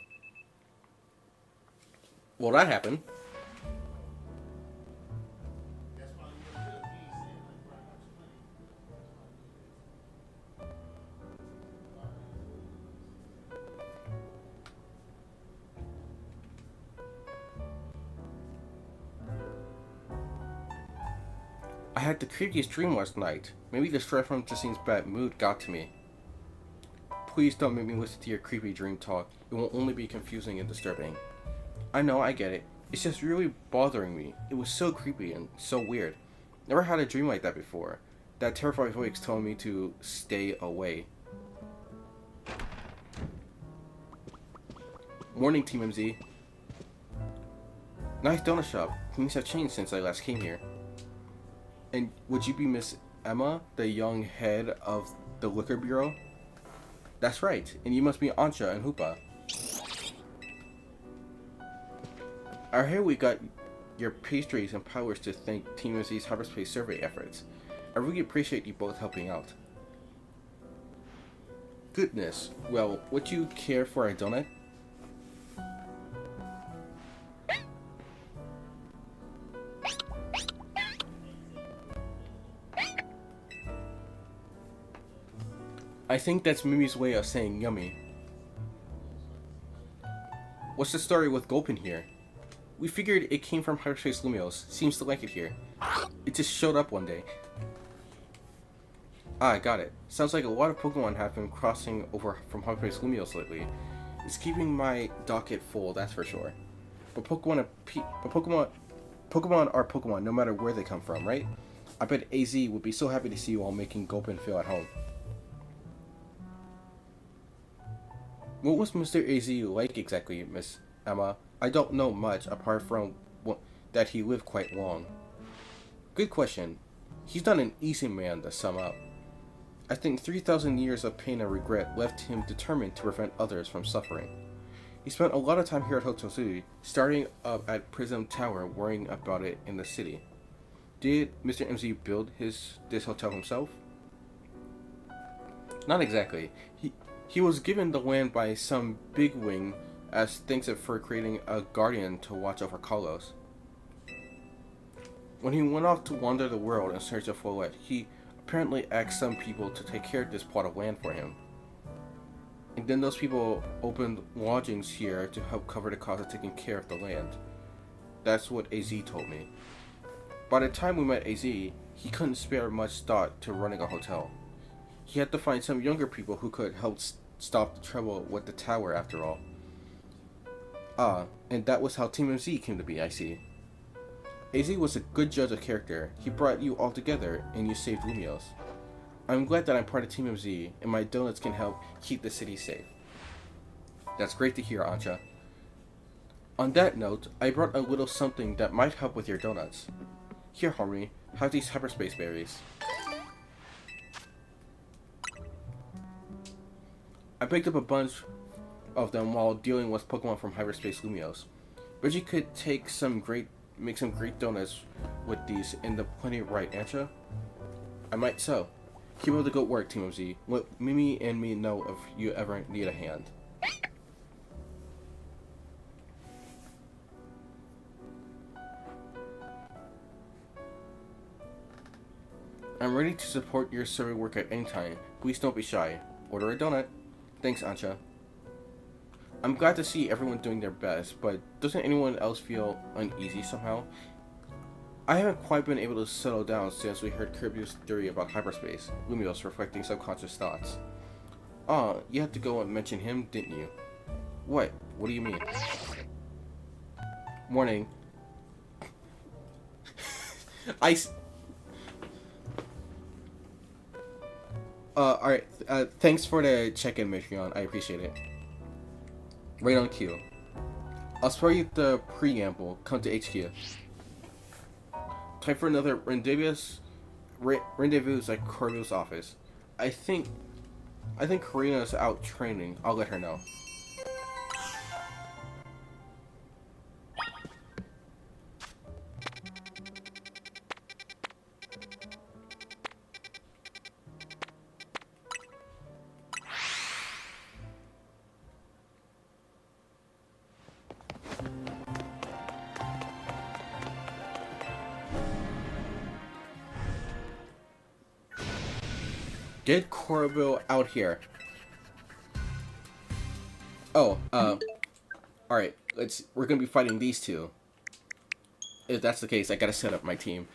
Well, that happened. had the creepiest dream last night. Maybe the stress from Jacine's bad mood got to me. Please don't make me listen to your creepy dream talk. It will only be confusing and disturbing. I know, I get it. It's just really bothering me. It was so creepy and so weird. Never had a dream like that before. That terrifying voice told me to stay away. Morning, Team MZ. Nice donut shop. Things have changed since I last came here. And would you be Miss Emma, the young head of the liquor bureau? That's right. And you must be Ancha and Hoopa. I hear we got your pastries and powers to thank Team MZ's hyperspace survey efforts. I really appreciate you both helping out. Goodness. Well, would you care for a donut? I think that's Mimi's way of saying yummy. What's the story with Gulpin here? We figured it came from Hyperspace Lumios. Seems to like it here. It just showed up one day. Ah, I got it. Sounds like a lot of Pokemon have been crossing over from Hyperspace Lumios lately. It's keeping my docket full, that's for sure. But Pokemon are Pokemon no matter where they come from, right? I bet AZ would be so happy to see you all making Gulpin feel at home. What was Mr. AZ like exactly, Miss Emma? I don't know much, apart from that he lived quite long. Good question. He's not an easy man to sum up. I think 3,000 years of pain and regret left him determined to prevent others from suffering. He spent a lot of time here at Hotel City, starting up at Prism Tower, worrying about it in the city. Did Mr. MZ build this hotel himself? Not exactly. He was given the land by some bigwig as thanks for creating a guardian to watch over Kalos. When he went off to wander the world in search of Follette, he apparently asked some people to take care of this plot of land for him. And then those people opened lodgings here to help cover the cost of taking care of the land. That's what AZ told me. By the time we met AZ, he couldn't spare much thought to running a hotel. He had to find some younger people who could help stop the trouble with the tower after all. Ah, and that was how Team MZ came to be, I see. AZ was a good judge of character. He brought you all together, and you saved Lumios. I'm glad that I'm part of Team MZ, and my donuts can help keep the city safe. That's great to hear, Ancha. On that note, I brought a little something that might help with your donuts. Here, Harmony, have these hyperspace berries. I picked up a bunch of them while dealing with Pokemon from Hyperspace Lumios. But you could make some great donuts with these in the plenty right, Ancha? I might so. Keep up the good work, Team MZ. Let Mimi and me know if you ever need a hand. I'm ready to support your survey work at any time. Please don't be shy. Order a donut. Thanks, Ancha. I'm glad to see everyone doing their best, but doesn't anyone else feel uneasy somehow? I haven't quite been able to settle down since we heard Kirby's theory about hyperspace, Lumios reflecting subconscious thoughts. Ah, you had to go and mention him, didn't you? What? What do you mean? Morning. Alright, thanks for the check-in, Matreon. I appreciate it. Right on cue. I'll spare you the preamble. Come to HQ. Time for another rendezvous at Corville's office. I think Karina's out training. I'll let her know. Get Corville out here. Oh, alright, we're gonna be fighting these two. If that's the case, I gotta set up my team.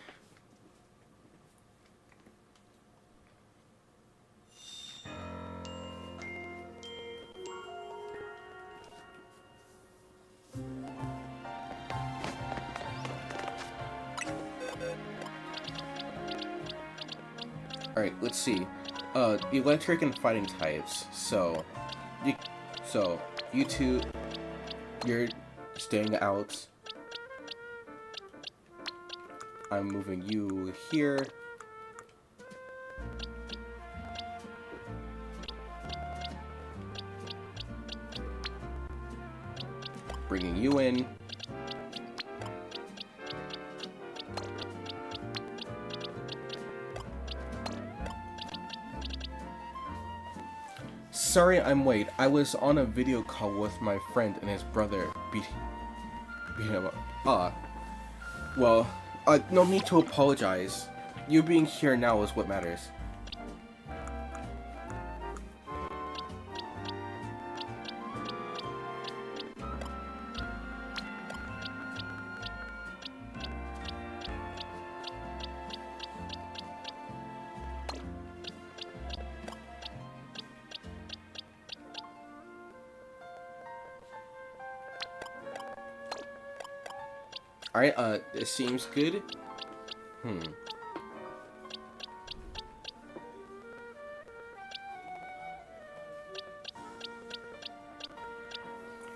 Alright, let's see. Electric and fighting types. So you two, you're staying out. I'm moving you here. Bringing you in. Sorry I'm late. I was on a video call with my friend and his brother beat him up. Well, no need to apologize. You being here now is what matters. Alright, it seems good.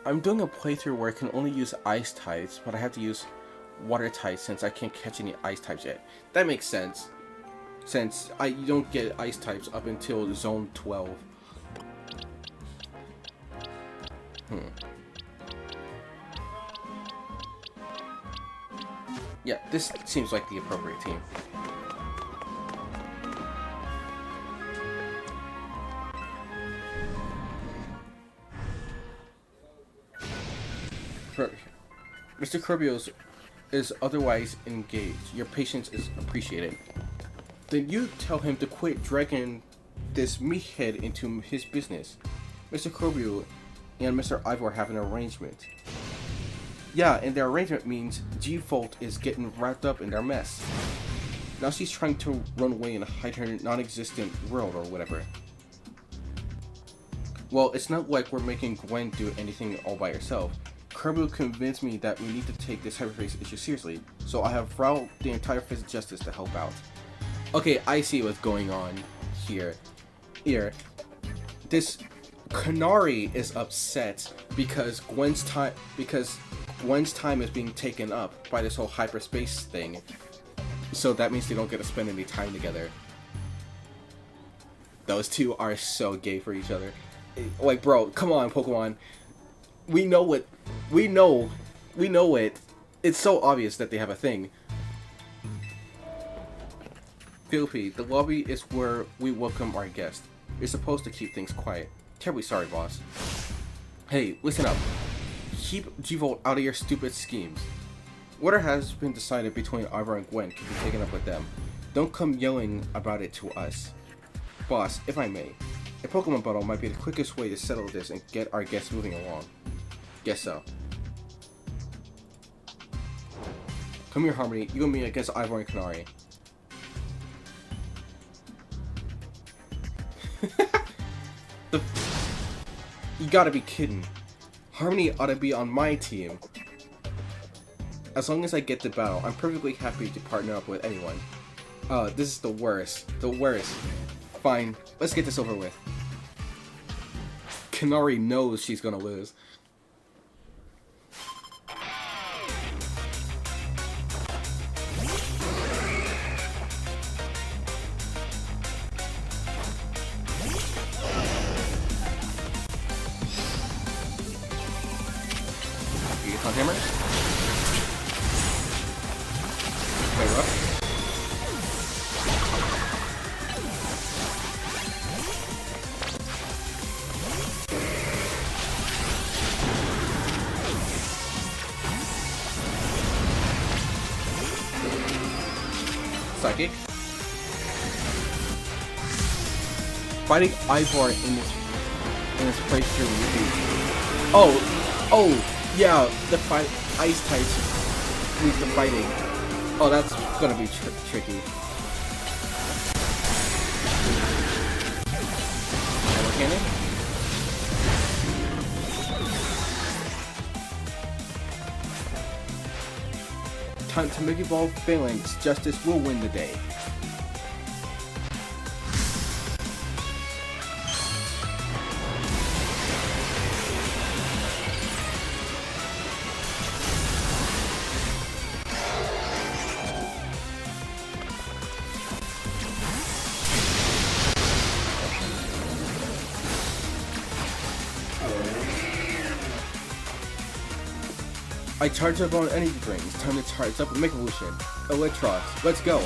I'm doing a playthrough where I can only use ice types, but I have to use water types since I can't catch any ice types yet. That makes sense, since you don't get ice types up until zone 12. Yeah, this seems like the appropriate team. Mr. Kirbyos is otherwise engaged. Your patience is appreciated. Then you tell him to quit dragging this meathead into his business. Mr. Kirby and Mr. Ivor have an arrangement. Yeah, and their arrangement means G-Fault is getting wrapped up in their mess. Now she's trying to run away and hide her non-existent world or whatever. Well, it's not like we're making Gwen do anything all by herself. Kirby convinced me that we need to take this hyperspace issue seriously, so I have routed the entire Fist of Justice to help out. Okay, I see what's going on here. This Canary is upset because Gwen's time is being taken up by this whole hyperspace thing. So that means they don't get to spend any time together. Those two are so gay for each other. Like, bro, come on, Pokemon. We know it. It's so obvious that they have a thing. Filthy, the lobby is where we welcome our guests. You're supposed to keep things quiet. Terribly sorry, boss. Hey, listen up. Keep G-Volt out of your stupid schemes. Whatever has been decided between Ivor and Gwen can be taken up with them. Don't come yelling about it to us. Boss, if I may, a Pokemon battle might be the quickest way to settle this and get our guests moving along. Guess so. Come here, Harmony. You and me against Ivor and Canary. You gotta be kidding. Harmony ought to be on my team. As long as I get the battle, I'm perfectly happy to partner up with anyone. This is the worst. The worst. Fine, let's get this over with. Canary knows she's gonna lose. Hammer. Play rough. Psychic. Fighting Ivor in this playthrough would be... Oh! Yeah, the ice types with the fighting. Oh, that's gonna be tricky. Hammer cannon. Time to make evolve phalanx. Justice will win the day. I charge up on energy drinks. Time to charge up Mega Evolution. Electros, let's go.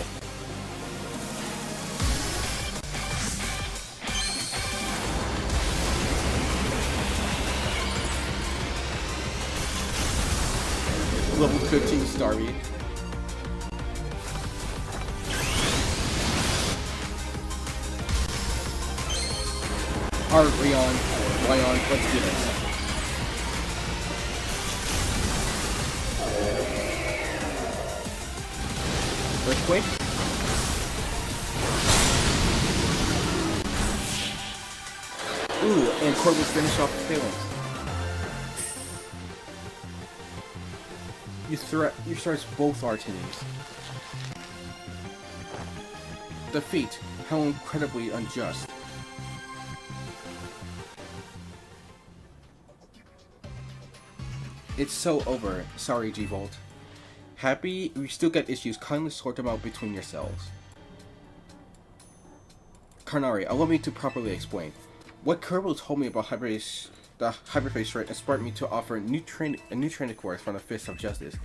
Level 15 Starmie. Alright, Ryan, let's do this. Earthquake. Ooh, and Corvus finish off the phalanx. You starts both our teams. Defeat. How incredibly unjust. It's so over. Sorry, G-Volt. Happy? We still get issues. Kindly sort them out between yourselves. Karnari, allow me to properly explain. What Kerbal told me about the hyperface rate inspired me to offer a new training course from the Fist of Justice.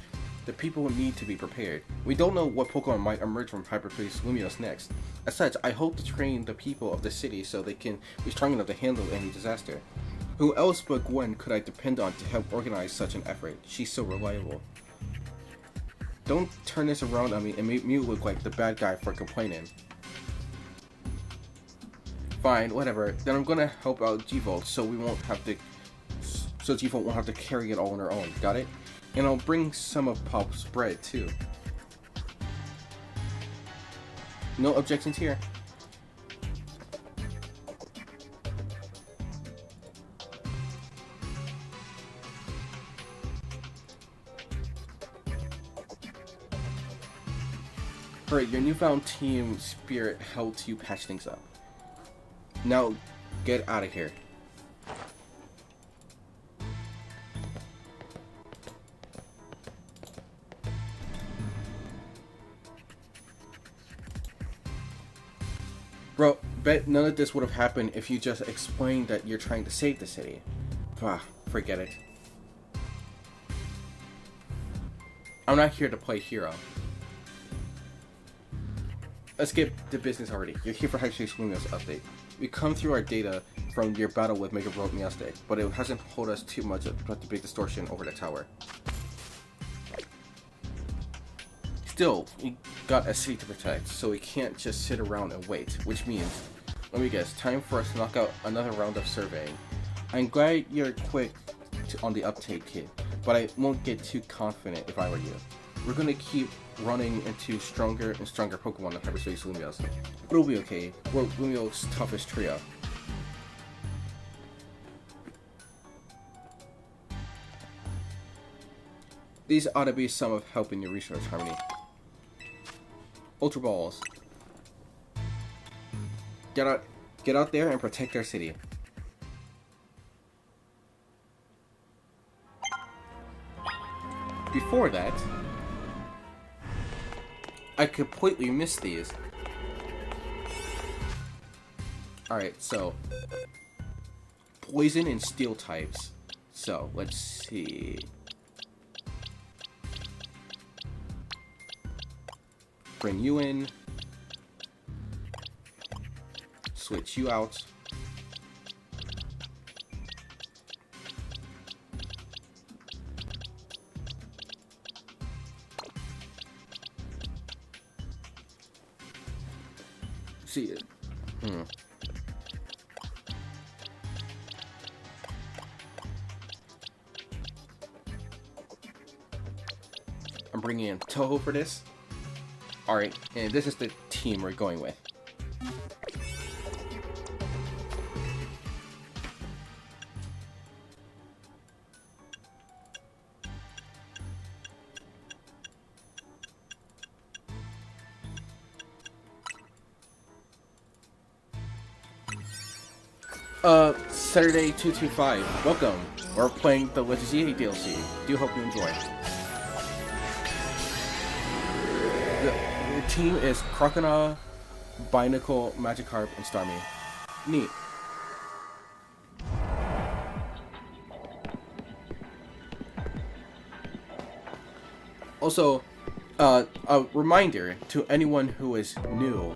The people need to be prepared. We don't know what Pokemon might emerge from Hyperface Lumiose next. As such, I hope to train the people of the city so they can be strong enough to handle any disaster. Who else but Gwen could I depend on to help organize such an effort? She's so reliable. Don't turn this around on me and make me look like the bad guy for complaining. Fine, whatever. Then I'm gonna help out G-Volt so G-Volt won't have to carry it all on her own. Got it? And I'll bring some of Pop's bread too. No objections here. Alright, your newfound team spirit helped you patch things up. Now, get out of here. Bro, bet none of this would have happened if you just explained that you're trying to save the city. Ah, forget it. I'm not here to play hero. Let's get to business already. You're here for Hyperface Lumiose update. We come through our data from your battle with Mega Miastic, but it hasn't told us too much about the big distortion over the tower. Still, we got a city to protect, so we can't just sit around and wait, which means, let me guess, time for us to knock out another round of surveying. I'm glad you're quick on the uptake, kid, but I won't get too confident if I were you. We're gonna keep running into stronger and stronger Pokemon in Hyperspace Lumiose. But it'll be okay. We're Lumiose's toughest trio. These ought to be some of help in your research, Harmony. Ultra Balls. Get out there and protect our city. Before that, I completely missed these. Alright, so poison and steel types. So let's see. Bring you in. Switch you out. See it. I'm bringing in Toho for this. Alright, and this is the team we're going with. Saturday 225, welcome. We're playing the Legends EA DLC. Do hope you enjoy. The team is Croconaw, Binacle, Magikarp, and Starmie. Neat. Also, a reminder to anyone who is new,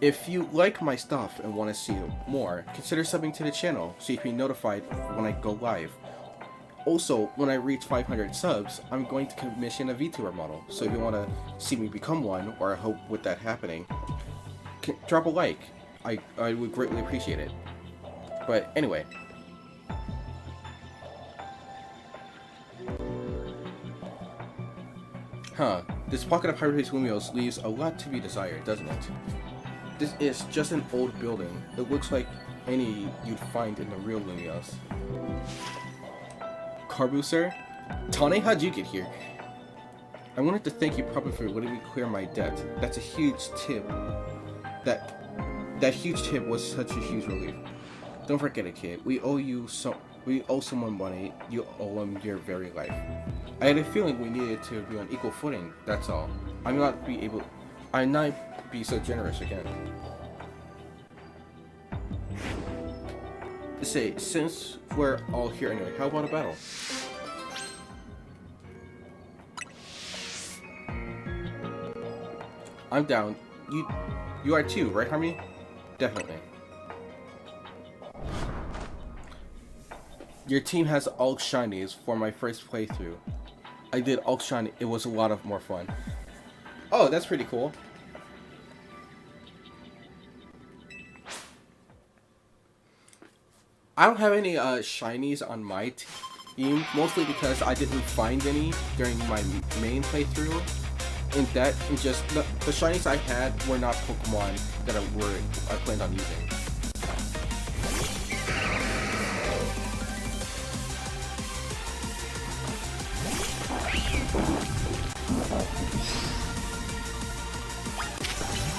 if you like my stuff and want to see more, consider subbing to the channel so you can be notified when I go live. Also, when I reach 500 subs, I'm going to commission a VTuber model, so if you want to see me become one, or I hope with that happening, drop a like. I would greatly appreciate it. But anyway. This pocket of hyperspace Lumios leaves a lot to be desired, doesn't it? This is just an old building. It looks like any you'd find in the real Lumios. Carbu, sir? Tane, how'd you get here? I wanted to thank you properly for letting me clear my debt. That's a huge tip. That huge tip was such a huge relief. Don't forget it, kid. We owe someone money. You owe him your very life. I had a feeling we needed to be on equal footing. That's all. I'm not be so generous again. Say, since we're all here anyway, how about a battle? I'm down. You are too, right, Harmony? Definitely. Your team has all shinies for my first playthrough. I did all shiny. It was a lot of more fun. Oh, that's pretty cool. I don't have any shinies on my team, mostly because I didn't find any during my main playthrough. And just the shinies I had were not Pokemon that I planned on using.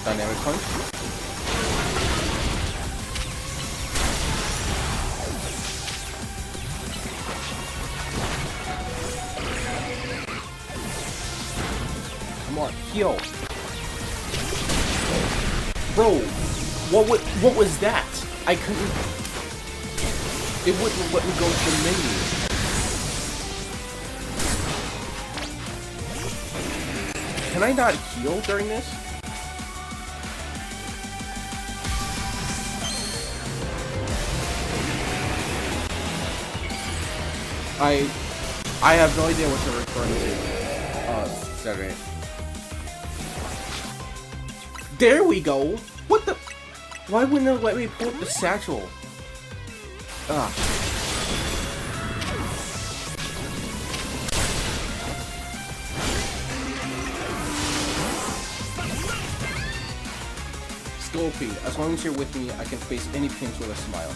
Dynamic Punch. Come on, heal. Bro, what was that? I couldn't. It wouldn't let me go to the menu. Can I not heal during this? I have no idea what you're referring to. Sorry. There we go! What the? Why wouldn't it let me pull up the satchel? Ah. Scolpy, as long as you're with me, I can face any pinch with a smile.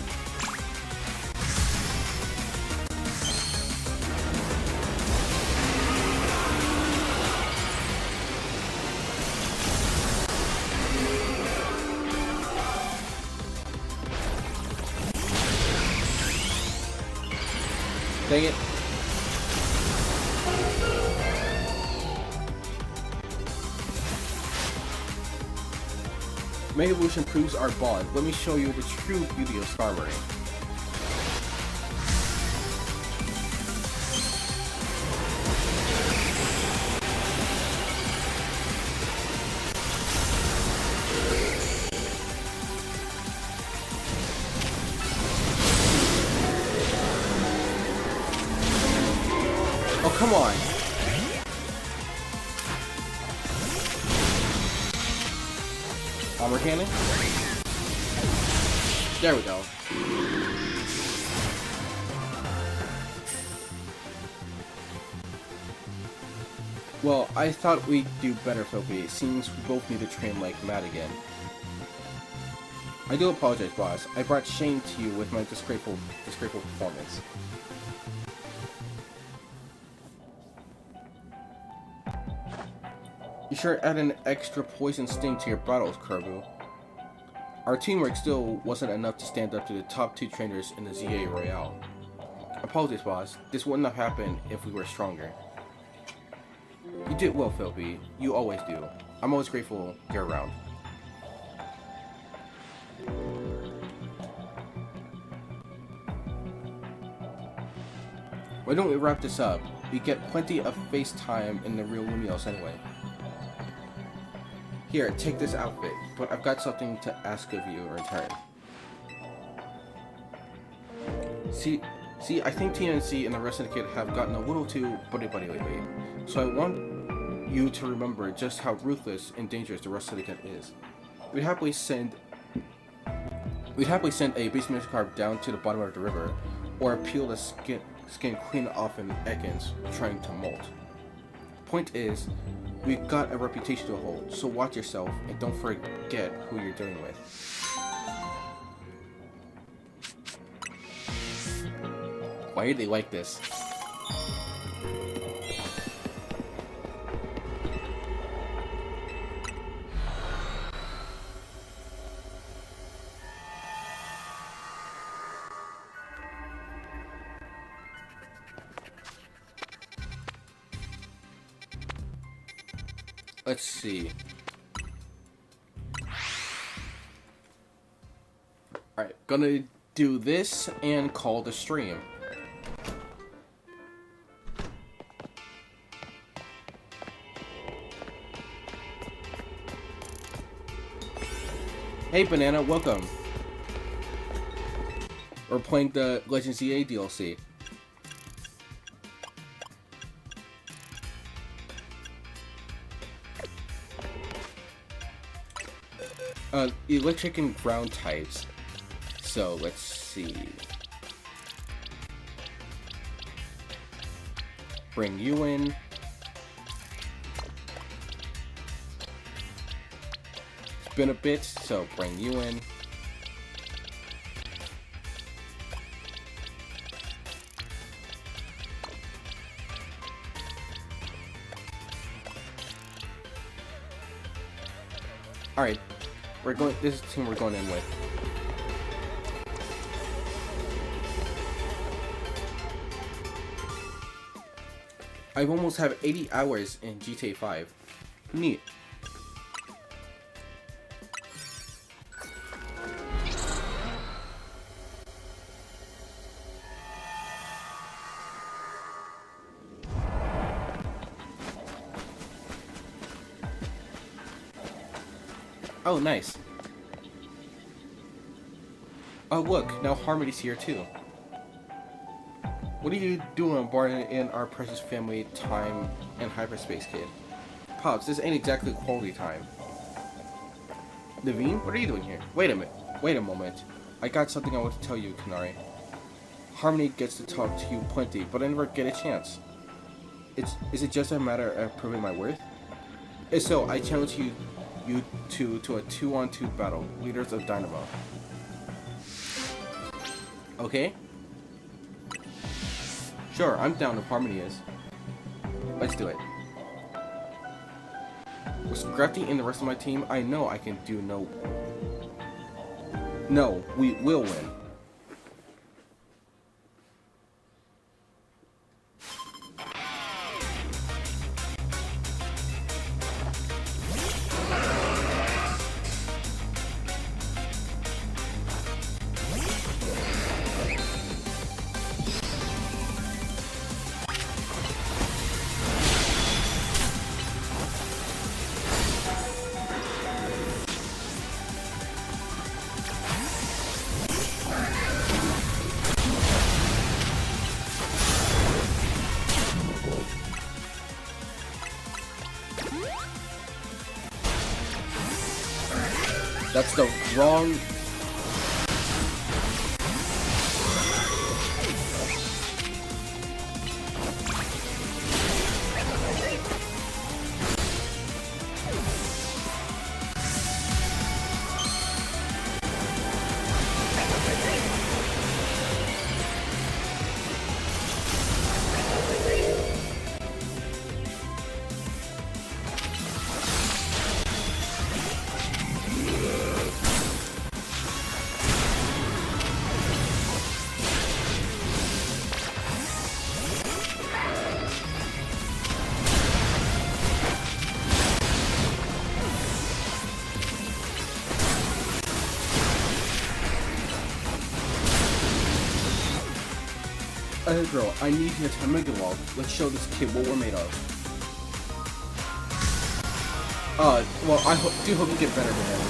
Dang it. Mega Evolution proves our bond. Let me show you the true beauty of Starmurray. Oh, come on. Armor cannon? There we go. Well, I thought we'd do better, Sophie. It seems we both need to train like mad again. I do apologize, boss. I brought shame to you with my disgraceful performance. You sure add an extra poison sting to your battles, Kerbu. Our teamwork still wasn't enough to stand up to the top 2 trainers in the ZA Royale. Apologies, boss. This wouldn't have happened if we were stronger. You did well, Philby. You always do. I'm always grateful you're around. Why don't we wrap this up? We get plenty of face time in the real Lumios anyway. Here, take this outfit, but I've got something to ask of you in return. See, I think TNC and the rest of the kid have gotten a little too buddy-buddy lately, so I want you to remember just how ruthless and dangerous the rest of the kid is. We'd happily send a basement carp down to the bottom of the river, or peel the skin clean off an Ekans trying to molt. Point is, we've got a reputation to hold, so watch yourself and don't forget who you're dealing with. Why do they like this? Let's see. Alright, gonna do this and call the stream. Hey Banana, welcome. We're playing the Legends ZA DLC. Electric and ground types. So let's see. Bring you in. It's been a bit, so bring you in. Alright. This is the team we're going in with. I almost have 80 hours in GTA 5. Neat. Oh, nice. Oh, look, now Harmony's here too. What are you doing born in our precious family time and hyperspace, kid? Pops, this ain't exactly quality time. Naveen, what are you doing here? Wait a moment. I got something I want to tell you, Kanari. Harmony gets to talk to you plenty, but I never get a chance. Is it just a matter of proving my worth? If so, I challenge you two to a 2-on-2 battle, leaders of Dynamo. Okay? Sure, I'm down if Harmony is. Let's do it. With Scrafty and the rest of my team, I know I can do No, we will win. That's the wrong... Girl, I need you to Mega Evolve. Let's show this kid what we're made of. Well, I do hope you get better than him.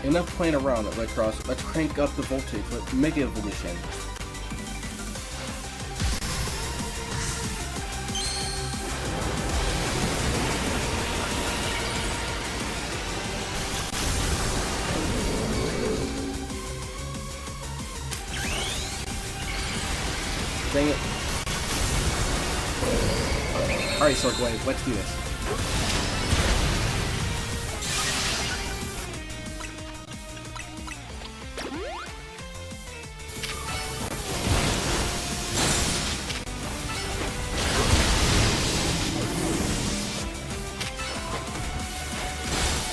Enough playing around, Electros. Let's crank up the voltage with Mega Evolution. Dang it. Alright, Swordblade, let's do this.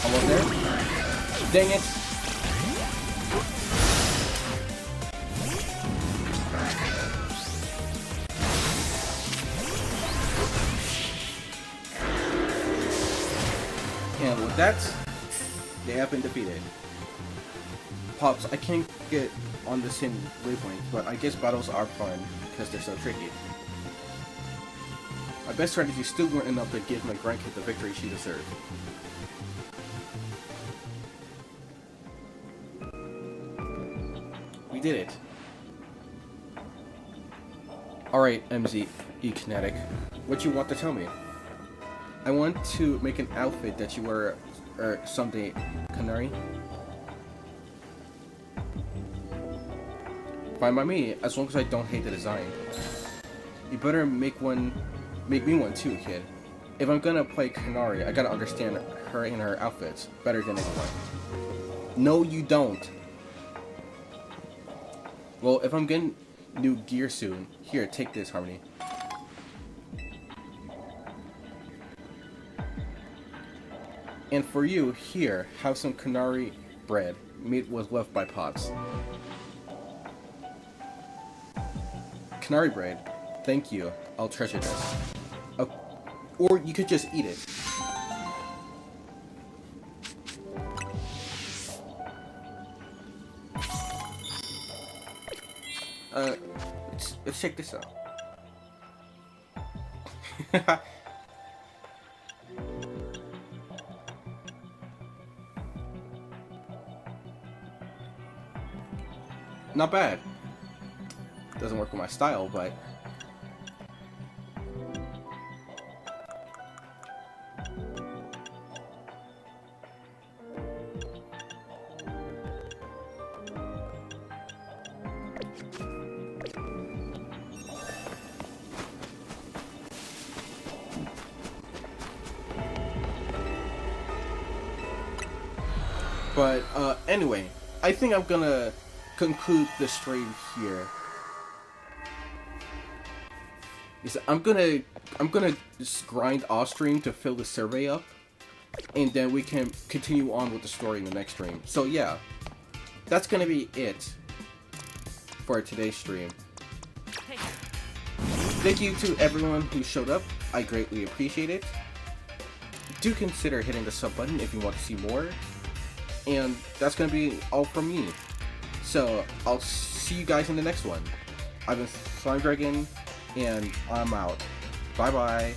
Almost there. Dang it. And with that, they have been defeated. Pops, I can't get on the same wavelength, but I guess battles are fun because they're so tricky. My best strategy still weren't enough to give my grandkid the victory she deserved. We did it. Alright, MZ Kinetic, what you want to tell me? I want to make an outfit that you wear someday, Canary. Fine by me, as long as I don't hate the design. You better make me one too, kid. If I'm gonna play Canary, I gotta understand her and her outfits better than anyone. No, you don't. Well, if I'm getting new gear soon, here, take this, Harmony. And for you, here, have some Canary bread made was left by Pops. Canary bread, thank you. I'll treasure this. Or you could just eat it. Let's check this out. Not bad. Doesn't work with my style, but anyway, I think I'm gonna conclude the stream here. I'm gonna just grind off stream to fill the survey up, and then we can continue on with the story in the next stream. So yeah, that's gonna be it for today's stream. Thank you to everyone who showed up. I greatly appreciate it. Do consider hitting the sub button if you want to see more. And that's gonna be all from me. So I'll see you guys in the next one. I've been Slime Dragon, and I'm out. Bye bye.